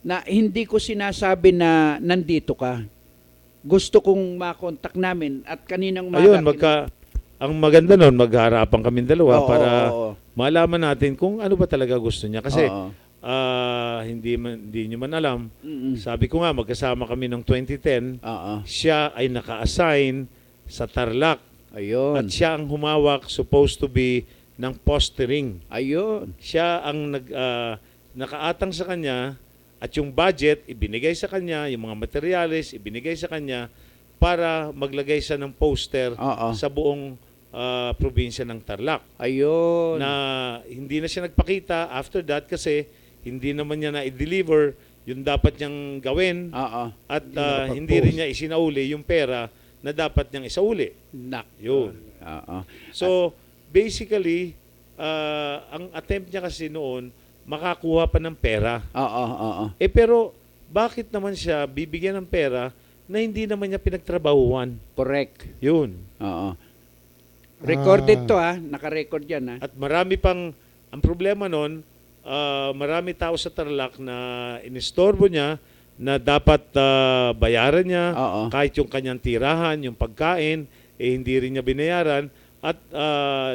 na hindi ko sinasabi na nandito ka. Gusto kong makontak namin at kaninang Ayun, ang maganda nun, magharapan kami dalawa Oo, para oo. malaman natin kung ano ba talaga gusto niya. Kasi Oo. hindi niyo man alam, Mm-mm. sabi ko nga, magkasama kami noong 2010, Oo. siya ay naka-assign sa Tarlac. Ayun. At siya ang humawak, supposed to be, ng postering. Ayun. Siya ang nakaatang sa kanya at yung budget ibinigay sa kanya, yung mga materyales ibinigay sa kanya para maglagay siya ng poster Oo. sa buong probinsya ng Tarlac. Ayun. Na hindi na siya nagpakita after that kasi hindi naman niya na-deliver yung dapat niyang gawin Oo. at nakapag-post. hindi rin niya isinauli yung pera na dapat niyang isauli. Nak. Yun. Oo. So, basically, ang attempt niya kasi noon, makakuha pa ng pera. Oo. Pero, bakit naman siya bibigyan ng pera na hindi naman niya pinagtrabahuan? Correct. Yun. Oo. Recorded to naka-record yan At marami pang, ang problema noon, marami tao sa Tarlac na inistorbo niya na dapat bayaran niya Oo. kahit yung kanyang tirahan, yung pagkain, hindi rin niya binayaran. At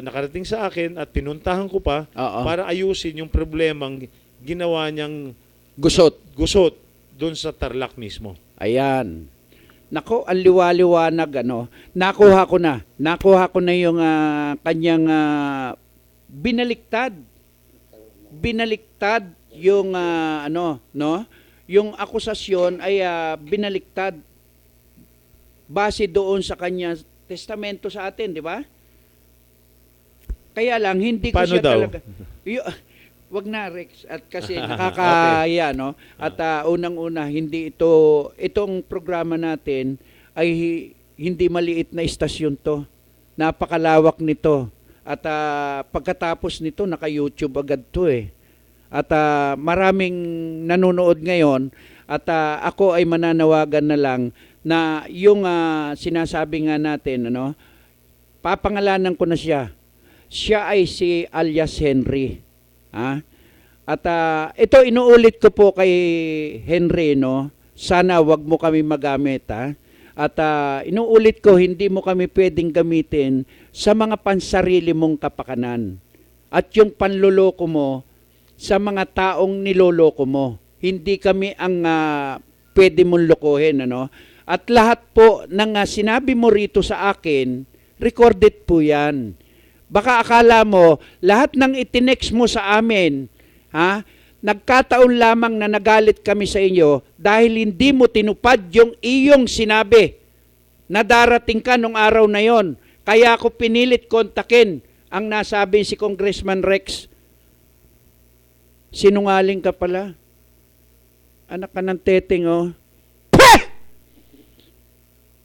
nakarating sa akin at pinuntahan ko pa Oo. para ayusin yung problemang ginawa niyang Gusot. doon sa Tarlac mismo. Ayan. Nako, ang liwaliwanag Nakuha ko na yung kanyang binaliktad. Binaliktad yung yung akusasyon ay binaliktad base doon sa kanya testamento sa atin, di ba? Kaya lang hindi ko Paano siya daw? talaga wag na Rex at kasi nakakaya no at unang-una hindi itong programa natin ay hindi maliit na istasyon to. Napakalawak nito at pagkatapos nito naka-YouTube agad to at maraming nanonood ngayon at ako ay mananawagan na lang na yung sinasabi nga natin papangalanan ko na siya. Siya ay si alias Henry. At ito inuulit ko po kay Henry, no? Sana wag mo kami magamit, ha? At inuulit ko, hindi mo kami pwedeng gamitin sa mga pansarili mong kapakanan. At yung panloloko mo sa mga taong niloloko mo. Hindi kami ang pwede mong lokohin, ano? At lahat po ng sinabi mo rito sa akin, recorded po yan. Baka akala mo, lahat ng itinext mo sa amin, nagkataon lamang na nagalit kami sa inyo dahil hindi mo tinupad yung iyong sinabi na darating ka nung araw na yon. Kaya ako pinilit kontakin ang nasabi si Congressman Rex. Sinungaling ka pala. Anak ka ng teteng, oh. Pah!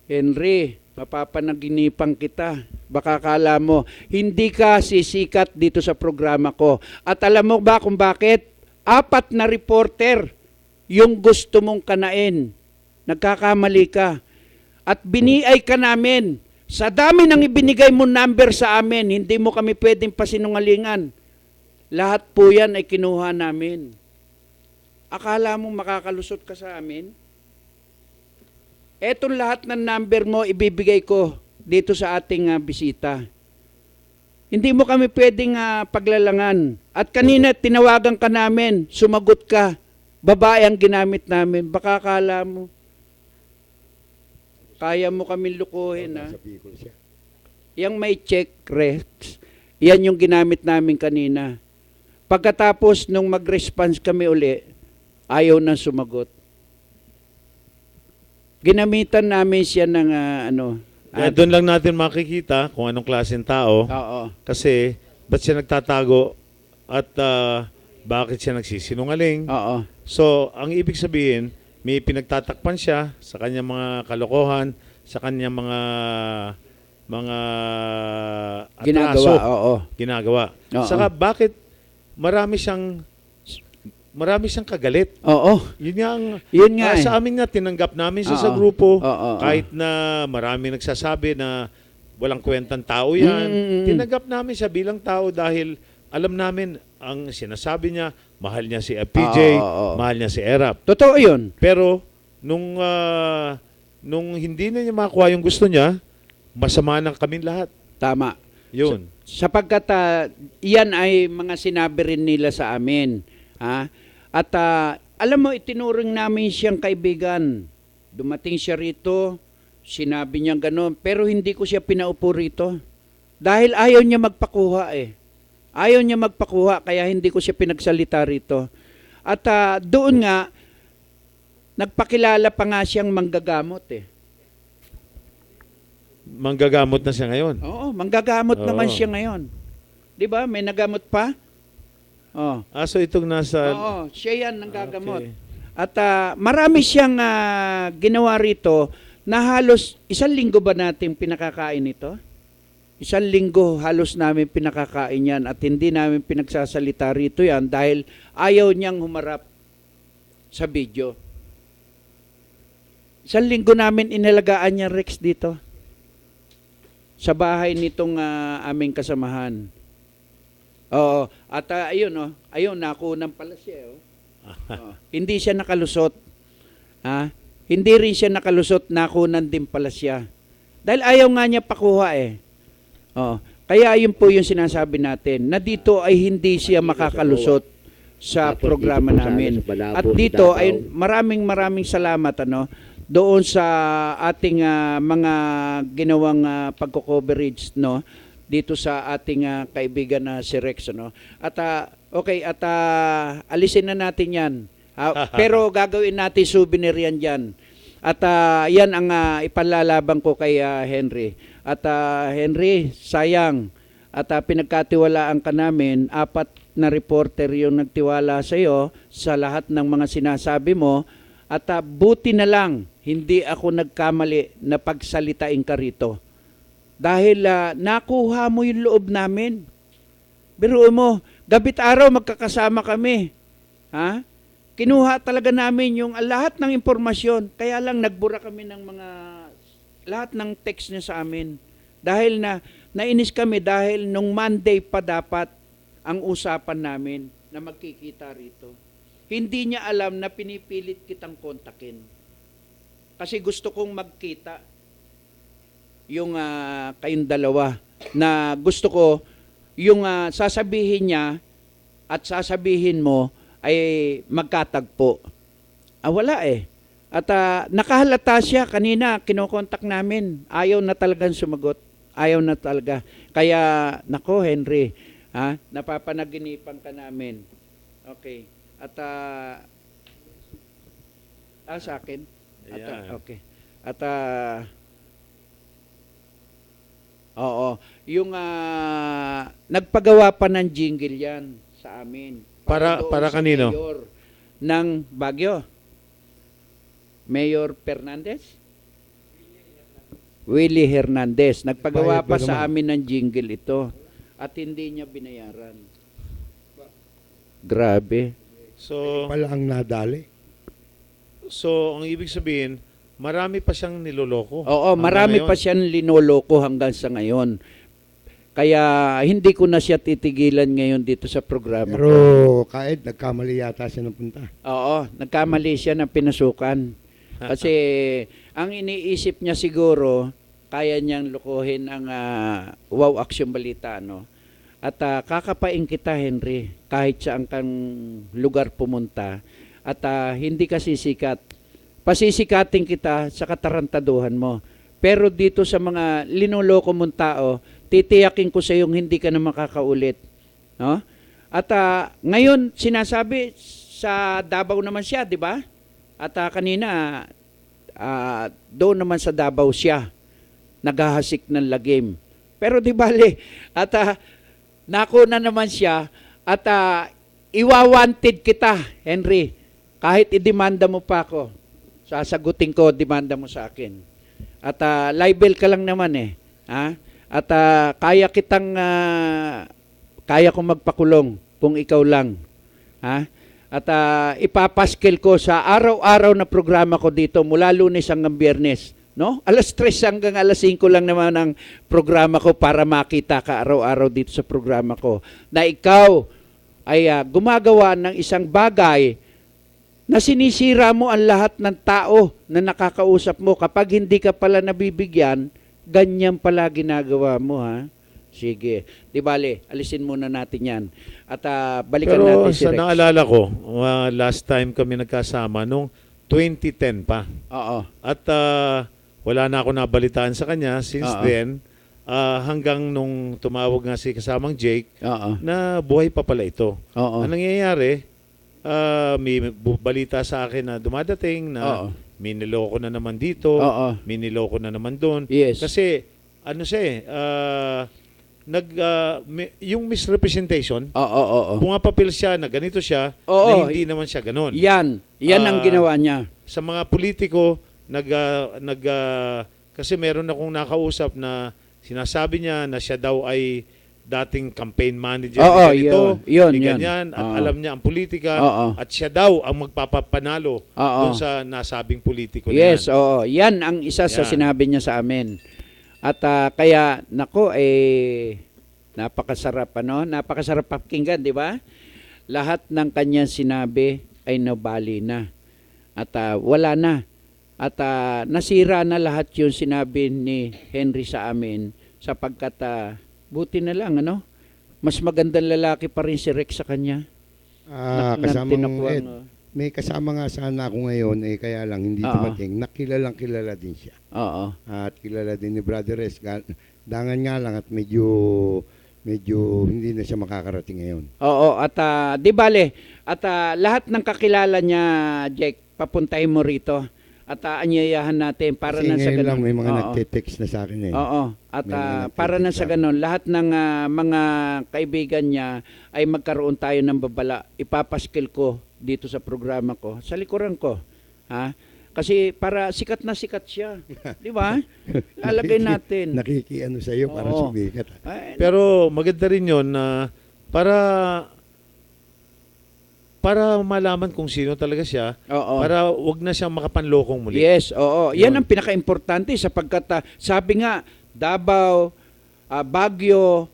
Henry, mapapanaginipan kita. Baka kala mo, hindi ka sisikat dito sa programa ko. At alam mo ba kung bakit? 4 na reporter yung gusto mong kanain. Nagkakamali ka. At biniay ka namin. Sa dami ng ibinigay mo number sa amin, hindi mo kami pwedeng pasinungalingan. Lahat po yan ay kinuha namin. Akala mo makakalusot ka sa amin? Etong lahat ng number mo, ibibigay ko dito sa ating bisita. Hindi mo kami pwedeng paglalangan. At kanina, tinawagan ka namin, sumagot ka. Babae ang ginamit namin. Baka akala mo, kaya mo kami lukuhin, ha? Yang may check, Rex, yan yung ginamit namin kanina. Pagkatapos nung mag-response kami uli, ayaw na sumagot. Ginamitan namin siya ng Doon lang natin makikita kung anong klaseng tao. Oo. Kasi, ba't siya nagtatago at bakit siya nagsisinungaling. Oo. So, ang ibig sabihin, may pinagtatakpan siya sa kanyang mga kalokohan, sa kanyang mga ginagawa, oo. Ginagawa. Oo. Saka bakit marami siyang kagalit. Oo. Yun nga sa amin nga tinanggap namin siya sa grupo. Kahit na marami nagsasabi na walang kwentang tao yan. Tinanggap namin siya bilang tao dahil alam namin ang sinasabi niya, mahal niya si FPJ, mahal niya si Erap. Totoo yun. Pero nung hindi na niya makuha yung gusto niya, masama na kami lahat. Tama. Yun. Sapagkat iyan ay mga sinabi rin nila sa amin. At alam mo, itinuring namin siyang kaibigan. Dumating siya rito, sinabi niya gano'n, pero hindi ko siya pinaupo rito. Dahil ayaw niya magpakuha Ayaw niya magpakuha, kaya hindi ko siya pinagsalita rito. At doon nga, nagpakilala pa nga siyang manggagamot Manggagamot na siya ngayon? Oo, manggagamot naman siya ngayon. Di ba? May nagamot pa? Oh. So itong nasa... Oo, siya yan nanggagamot. Okay. At marami siyang ginawa rito na halos 1 linggo ba natin pinakakain ito? 1 linggo halos namin pinakakain yan at hindi namin pinagsasalita rito yan dahil ayaw niyang humarap sa video. 1 linggo namin inalagaan niya, Rex, dito sa bahay nitong aming kasamahan. Oo. At ayun, nakunan pala siya. Hindi siya nakalusot. Hindi rin siya nakalusot, nakunan din pala siya. Dahil ayaw nga niya pakuha Kaya yun po yung sinasabi natin, na dito ay hindi siya makakalusot sa programa namin. At dito ay maraming salamat doon sa ating mga ginawang pagko-coverage dito sa ating kaibigan na si Rex At alisin na natin 'yan. Pero gagawin natin souvenir yan diyan. At yan ang ipalalaban ko kay Henry. At Henry, sayang at pinagkatiwalaan ka namin, 4 na reporter yung nagtiwala sa iyo sa lahat ng mga sinasabi mo. At buti na lang, hindi ako nagkamali na pagsalitain ka rito. Dahil nakuha mo yung loob namin. Biruin mo, gabit araw magkakasama kami. Kinuha talaga namin yung lahat ng impormasyon. Kaya lang nagbura kami ng lahat ng text niya sa amin. Dahil nainis kami dahil nung Monday pa dapat ang usapan namin. na magkikita rito. Hindi niya alam na pinipilit kitang kontakin. Kasi gusto kong magkita yung kayong dalawa na gusto ko yung sasabihin niya at sasabihin mo ay magkatagpo. Wala eh. At nakahalata siya kanina, kinokontak namin. Ayaw na talagang sumagot. Ayaw na talaga. Kaya, nako Henry, napapanaginipan ka namin. Okay. At, sa akin? Yeah. Okay. At, oo. Yung, nagpagawa pa ng jingle yan sa amin. Para doon sa kanino? Mayor ng Baguio. Mayor Fernandez? Willie Hernandez. Nagpagawa pa sa amin ng jingle ito. At hindi niya binayaran. Grabe. So, Pala ang nadali. ang ibig sabihin, marami pa siyang niloloko. Oo, hanggang marami ngayon. pa siyang linoloko hanggang sa ngayon. Kaya hindi ko na siya titigilan ngayon dito sa programa. Pero kahit nagkamali yata siya ng punta. Oo, nagkamali siya ng pinasukan. Kasi ang iniisip niya siguro, kaya niyang lukuhin ang Wow Action Balita, no? At kakapain kita, Henry, kahit saan kang lugar pumunta. At hindi ka sisikat. Pasisikatin kita sa katarantaduhan mo. Pero dito sa mga linoloko mong tao, titiyakin ko sa iyong hindi ka na makakaulit. No? At ngayon, sinasabi, sa Davao naman siya, di ba? At kanina, doon naman sa Davao siya, naghahasik ng lagim. Pero di bale, at nakuna naman siya, at iwawanted kita, Henry. Kahit idemanda mo pa ako, sasagutin ko, demanda mo sa akin. At libel ka lang naman eh. Ha? At kaya kong magpakulong kung ikaw lang. Ha? At ipapaskil ko sa araw-araw na programa ko dito mula Lunes hanggang Biyernes. No? Alas 3 hanggang alas 5 lang naman ang programa ko para makita ka araw-araw dito sa programa ko. Na ikaw ay gumagawa ng isang bagay na sinisira mo ang lahat ng tao na nakakausap mo. Kapag hindi ka pala nabibigyan, ganyan pala ginagawa mo, ha? Sige. Di bale, alisin muna natin yan. At balikan Pero natin si sa Rex. naalala ko, last time kami nagkasama, nung 2010 pa. Oo. At wala na ako nabalitaan sa kanya since Oo. then, hanggang nung tumawag nga si kasamang Jake, Oo. na buhay pa pala ito. Oo. Ang nangyayari, may balita sa akin na dumadating na Oo. may niloko na naman dito, Oo. may niloko na naman doon. Yes. Kasi, ano siya yung misrepresentation, Oo. pumapapil siya na ganito siya, Oo. na hindi naman siya ganon. Yan ang ginawa niya. Sa mga politiko, kasi meron akong nakausap na sinasabi niya na siya daw ay dating campaign manager Oo, ni ganito, yun, ni yun. ganyan, at Oo. alam niya ang politika, Oo. at siya daw ang magpapapanalo Oo. doon sa nasabing politiko na Yes, yan. oo. Yan ang isa sa Yan. sinabi niya sa amin. At kaya, nako, napakasarap, napakasarap pakinggan, di ba? Lahat ng kanyang sinabi ay nabali na. At wala na. At nasira na lahat yung sinabi ni Henry sa amin sapagkat buti na lang, mas magandang lalaki pa rin si Rex sa kanya. May kasama nga sana ako ngayon, kaya lang hindi Oo. dumating. Kilala din siya. Oo. At kilala din ni Brother Res. Dangan nga lang at medyo hindi na siya makakarating ngayon. Oo, at di bale, at lahat ng kakilala niya, Jake, papuntahin mo rito. At anyayahan natin para Kasi na sa ngayon lang ganun. may mga Oo. nagte-text na sa akin eh. Oo. At May mga para na nagtitik sa sa ganun, lahat ng mga kaibigan niya ay magkaroon tayo ng babala. Ipapaskil ko dito sa programa ko, sa likuran ko. Ha? Kasi para sikat na sikat siya. Di ba? Lalagay natin. Nakikiano sa iyo para Oo. sumikat. Ay, Pero maganda rin yun na para malaman kung sino talaga siya, oo. para wag na siyang makapanlokong muli. Yes, oo. Yan Yun. ang pinaka-importante sapagkat sabi nga, Davao, Baguio,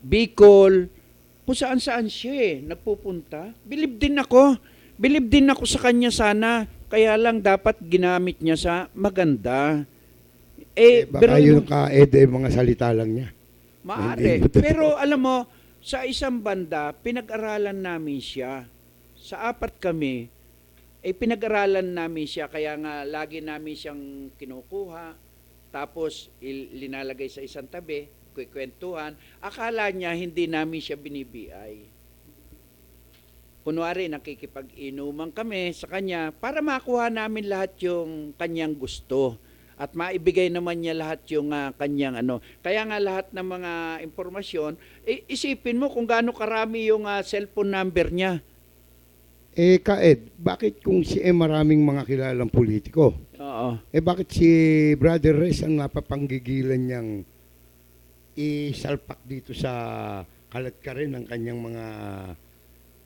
Bicol, kung saan-saan siya nagpupunta. Bilib din ako sa kanya sana. Kaya lang dapat ginamit niya sa maganda. Baka yung mga salita lang niya. Maaari. Hindi. Pero alam mo, sa isang banda, pinag-aralan namin siya. Sa 4 kami, pinag-aralan namin siya. Kaya nga, lagi namin siyang kinukuha. Tapos, linalagay sa isang tabi, kwentuhan. Akala niya, hindi namin siya binibiyay. Kunwari, nakikipag-inuman kami sa kanya para makuha namin lahat yung kanyang gusto. At maibigay naman niya lahat yung kanyang ano. Kaya nga lahat ng mga impormasyon, isipin mo kung gaano karami yung cellphone number niya. Kaed, bakit kung si maraming mga kilalang politiko? Oo. Bakit si Brother Rez ang napapanggigilan niyang isalpak dito sa kalat ka rin ng kanyang mga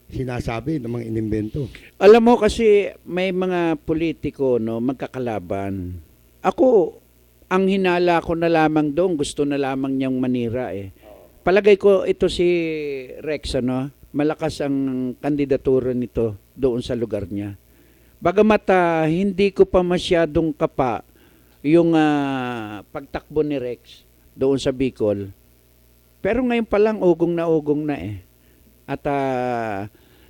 sinasabi ng mga inimbento? Alam mo kasi may mga politiko magkakalaban. Ako, ang hinala ko na lamang doon, gusto na lamang niyang manira Palagay ko ito si Rex, malakas ang kandidatura nito doon sa lugar niya. Bagamat hindi ko pa masyadong kapa yung pagtakbo ni Rex doon sa Bicol. Pero ngayon pa lang ugong na At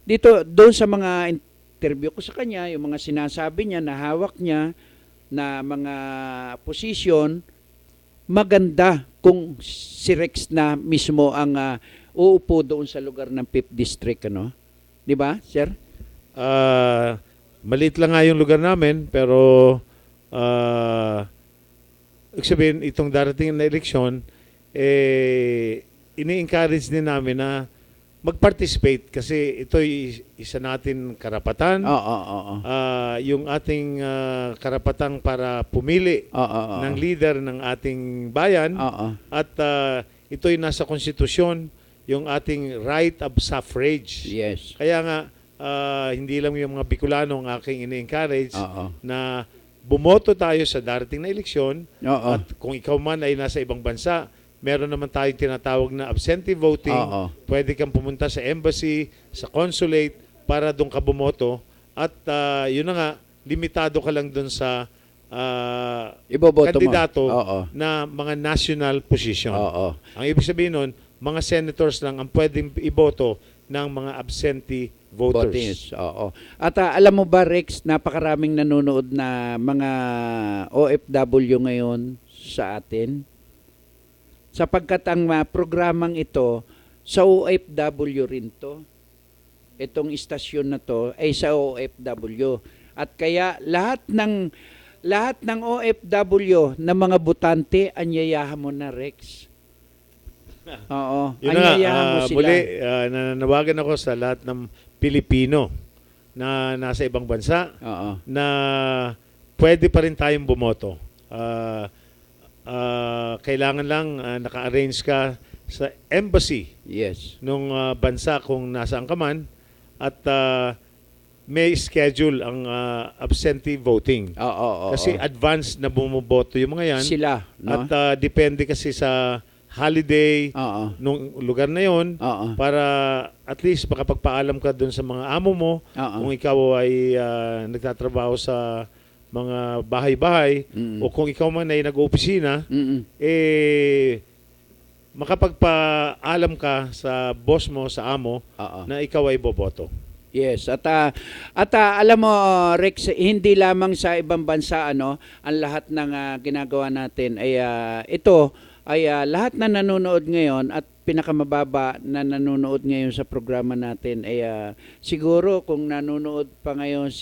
dito doon sa mga interview ko sa kanya, yung mga sinasabi niya na hawak niya na mga posisyon, maganda kung si Rex na mismo ang uupo doon sa lugar ng 5th District, Di ba, sir? Maliit lang nga yung lugar namin, pero ibig sabihin, itong darating na eleksyon, ini-encourage din namin na mag-participate kasi ito isa natin karapatan. Yung ating karapatang para pumili ng leader ng ating bayan. At ito'y nasa konstitusyon, yung ating right of suffrage. Yes. Kaya nga, hindi lang yung mga Bicolano ang aking ini-encourage na bumoto tayo sa darating na eleksyon. At kung ikaw man ay nasa ibang bansa, meron naman tayong tinatawag na absentee voting. Pwede kang pumunta sa embassy, sa consulate, para doon ka bumoto. At yun na nga, limitado ka lang doon sa kandidato na mga national position. Ang ibig sabihin nun, mga senators lang ang pwedeng iboto ng mga absentee voters. At alam mo ba, Rex, napakaraming nanonood na mga OFW ngayon sa atin? Sapagkat ang programang ito, sa OFW rin to. Itong istasyon na to ay sa OFW. At kaya lahat ng OFW na mga butante, anyayahan mo na, Rex. Yun na, muli, nananawagan ako sa lahat ng Pilipino na nasa ibang bansa na pwede pa rin tayong bumoto. Kailangan lang naka-arrange ka sa embassy nung bansa kung nasaan ka man at may schedule ang absentee voting. Kasi advance na bumoboto yung mga yan. Sila. At depende kasi sa holiday nung lugar na yon para at least makapagpaalam ka dun sa mga amo mo kung ikaw ay nagtatrabaho sa mga bahay-bahay o kung ikaw man ay nag-opisina, makapagpaalam ka sa boss mo, sa amo, na ikaw ay boboto. Yes, at alam mo, Rex, hindi lamang sa ibang bansa ang lahat ng ginagawa natin ay ito ay lahat na nanonood ngayon at pinakamababa na nanonood ngayon sa programa natin ay siguro kung nanonood pa ngayon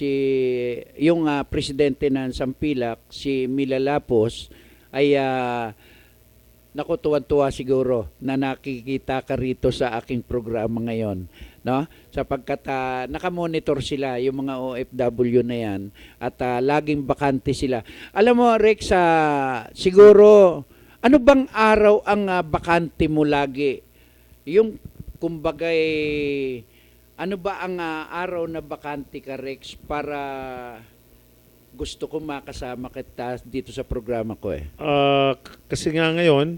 yung presidente ng Sampilak, si Mila Lapos, ay naku, tuwan-tuwa siguro na nakikita ka rito sa aking programa ngayon. Sapagkat nakamonitor sila yung mga OFW na yan at laging bakante sila. Alam mo, Rex, siguro ano bang araw ang bakante mo lagi? Yung kumbagay, ano ba ang araw na bakante ka, Rex, para gusto ko makasama kita dito sa programa ko Kasi nga ngayon,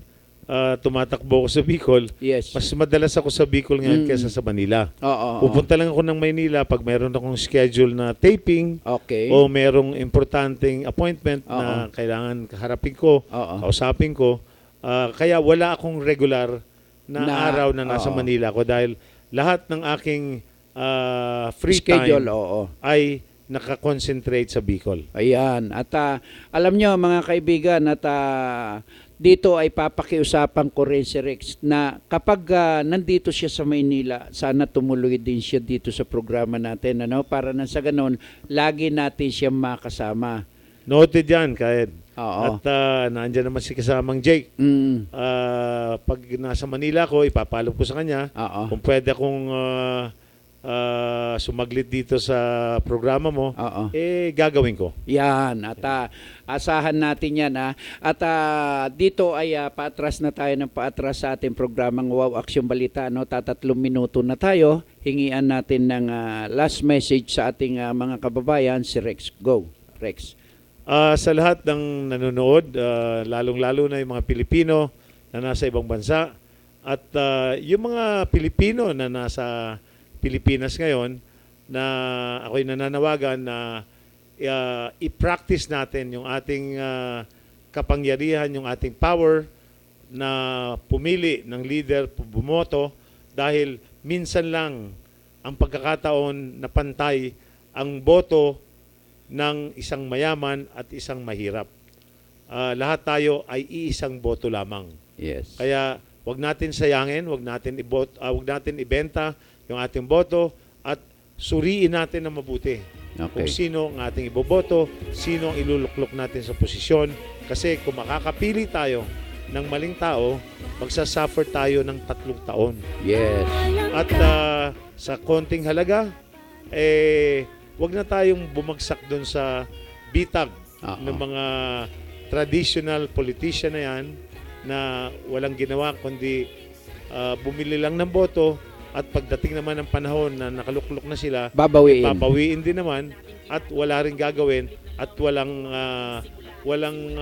tumatakbo ako sa Bicol, Yes. mas madalas ako sa Bicol ngayon kaysa sa Manila. Oo. Pupunta lang ako ng Maynila pag mayroon akong schedule na taping Okay. o merong importanteng appointment na kailangan harapin ko, Oo. kausapin ko. Kaya wala akong regular na araw na nasa oo. Manila ko dahil lahat ng aking free Schedule, time oo. ay nakakonsentrate sa Bicol. Ayan. At alam nyo mga kaibigan at dito ay papakiusapan ko rin si Rex na kapag nandito siya sa Maynila, sana tumuloy din siya dito sa programa natin. Ano? Para na sa ganun, lagi natin siya makasama. Noted yan, Kaed. Oo. At nandiyan naman si kasamang Jake. Pag nasa Manila ko, ipapaalam ko sa kanya. Oo. Kung pwede akong sumaglit dito sa programa mo, Oo. gagawin ko. Yan. At asahan natin yan. At dito ay paatras na tayo ng paatras sa ating programang Wow Action Balita. No? 3 minuto na tayo. Hingian natin ng last message sa ating mga kababayan, si Rex. Go, Rex. Sa lahat ng nanonood, lalong-lalo na yung mga Pilipino na nasa ibang bansa at yung mga Pilipino na nasa Pilipinas ngayon na ako'y nananawagan na i-practice natin yung ating kapangyarihan, yung ating power na pumili ng leader, bumoto dahil minsan lang ang pagkakataon na pantay ang boto ng isang mayaman at isang mahirap. Lahat tayo ay iisang boto lamang. Yes. Kaya wag natin sayangin, wag natin ibenta yung ating boto at suriin natin na mabuti kung sino ang ating iboboto, sino ang iluluklok natin sa posisyon. Kasi kung makakapili tayo ng maling tao, magsasuffer tayo ng 3 taon. Yes. At sa konting halaga, wag na tayong bumagsak doon sa bitag ng mga traditional politician na yan na walang ginawa kundi bumili lang ng boto at pagdating naman ng panahon na nakaluklok na sila, babawiin din naman at wala rin gagawin at walang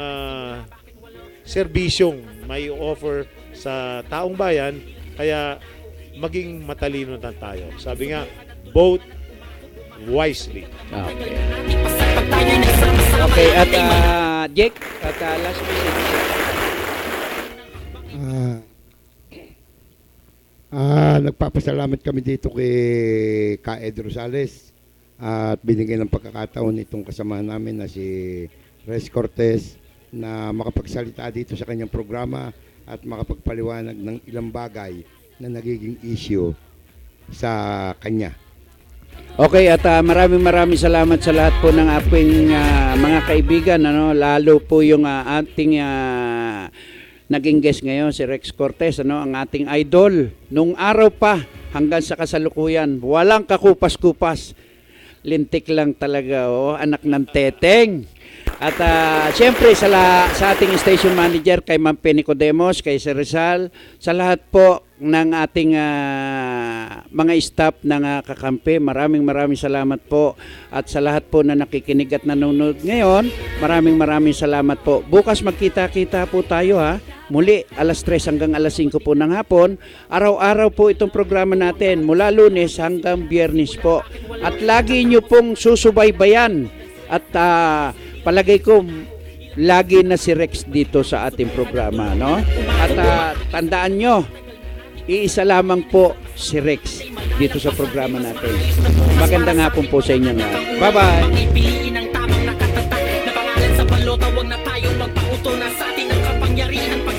serbisyong may offer sa taong bayan. Kaya maging matalino na tayo. Sabi nga, vote wisely. Okay, at Jake, at last message. Nagpapasalamat kami dito kay Kaed Rosales at binigyan ng pagkakataon itong kasama namin na si Rex Cortez na makapagsalita dito sa kanyang programa at makapagpaliwanag ng ilang bagay na nagiging issue sa kanya. Okay, at maraming salamat sa lahat po ng ating mga kaibigan, ano, lalo po yung ating naging guest ngayon, si Rex Cortez, ano, ang ating idol. Nung araw pa hanggang sa kasalukuyan, walang kakupas-kupas. Lintik lang talaga, anak ng teteng. At siyempre sa ating station manager, kay Ma'am Penny Codemos, kay Sir Rizal, sa lahat po ng ating mga staff ng kakampi, maraming salamat po. At sa lahat po na nakikinig at nanonood ngayon, maraming salamat po. Bukas magkita-kita po tayo muli, alas 3 hanggang alas 5 po ng hapon. Araw-araw po itong programa natin, mula Lunes hanggang Biyernes po. At lagi nyo pong susubaybayan. At palagay ko, lagi na si Rex dito sa ating programa, no? At tandaan nyo, iisa lamang po si Rex dito sa programa natin. Magandang hapon po sa inyo lahat. Bye-bye! Pipiliin ang tamang nakatatak na pangalan sa balota, wag na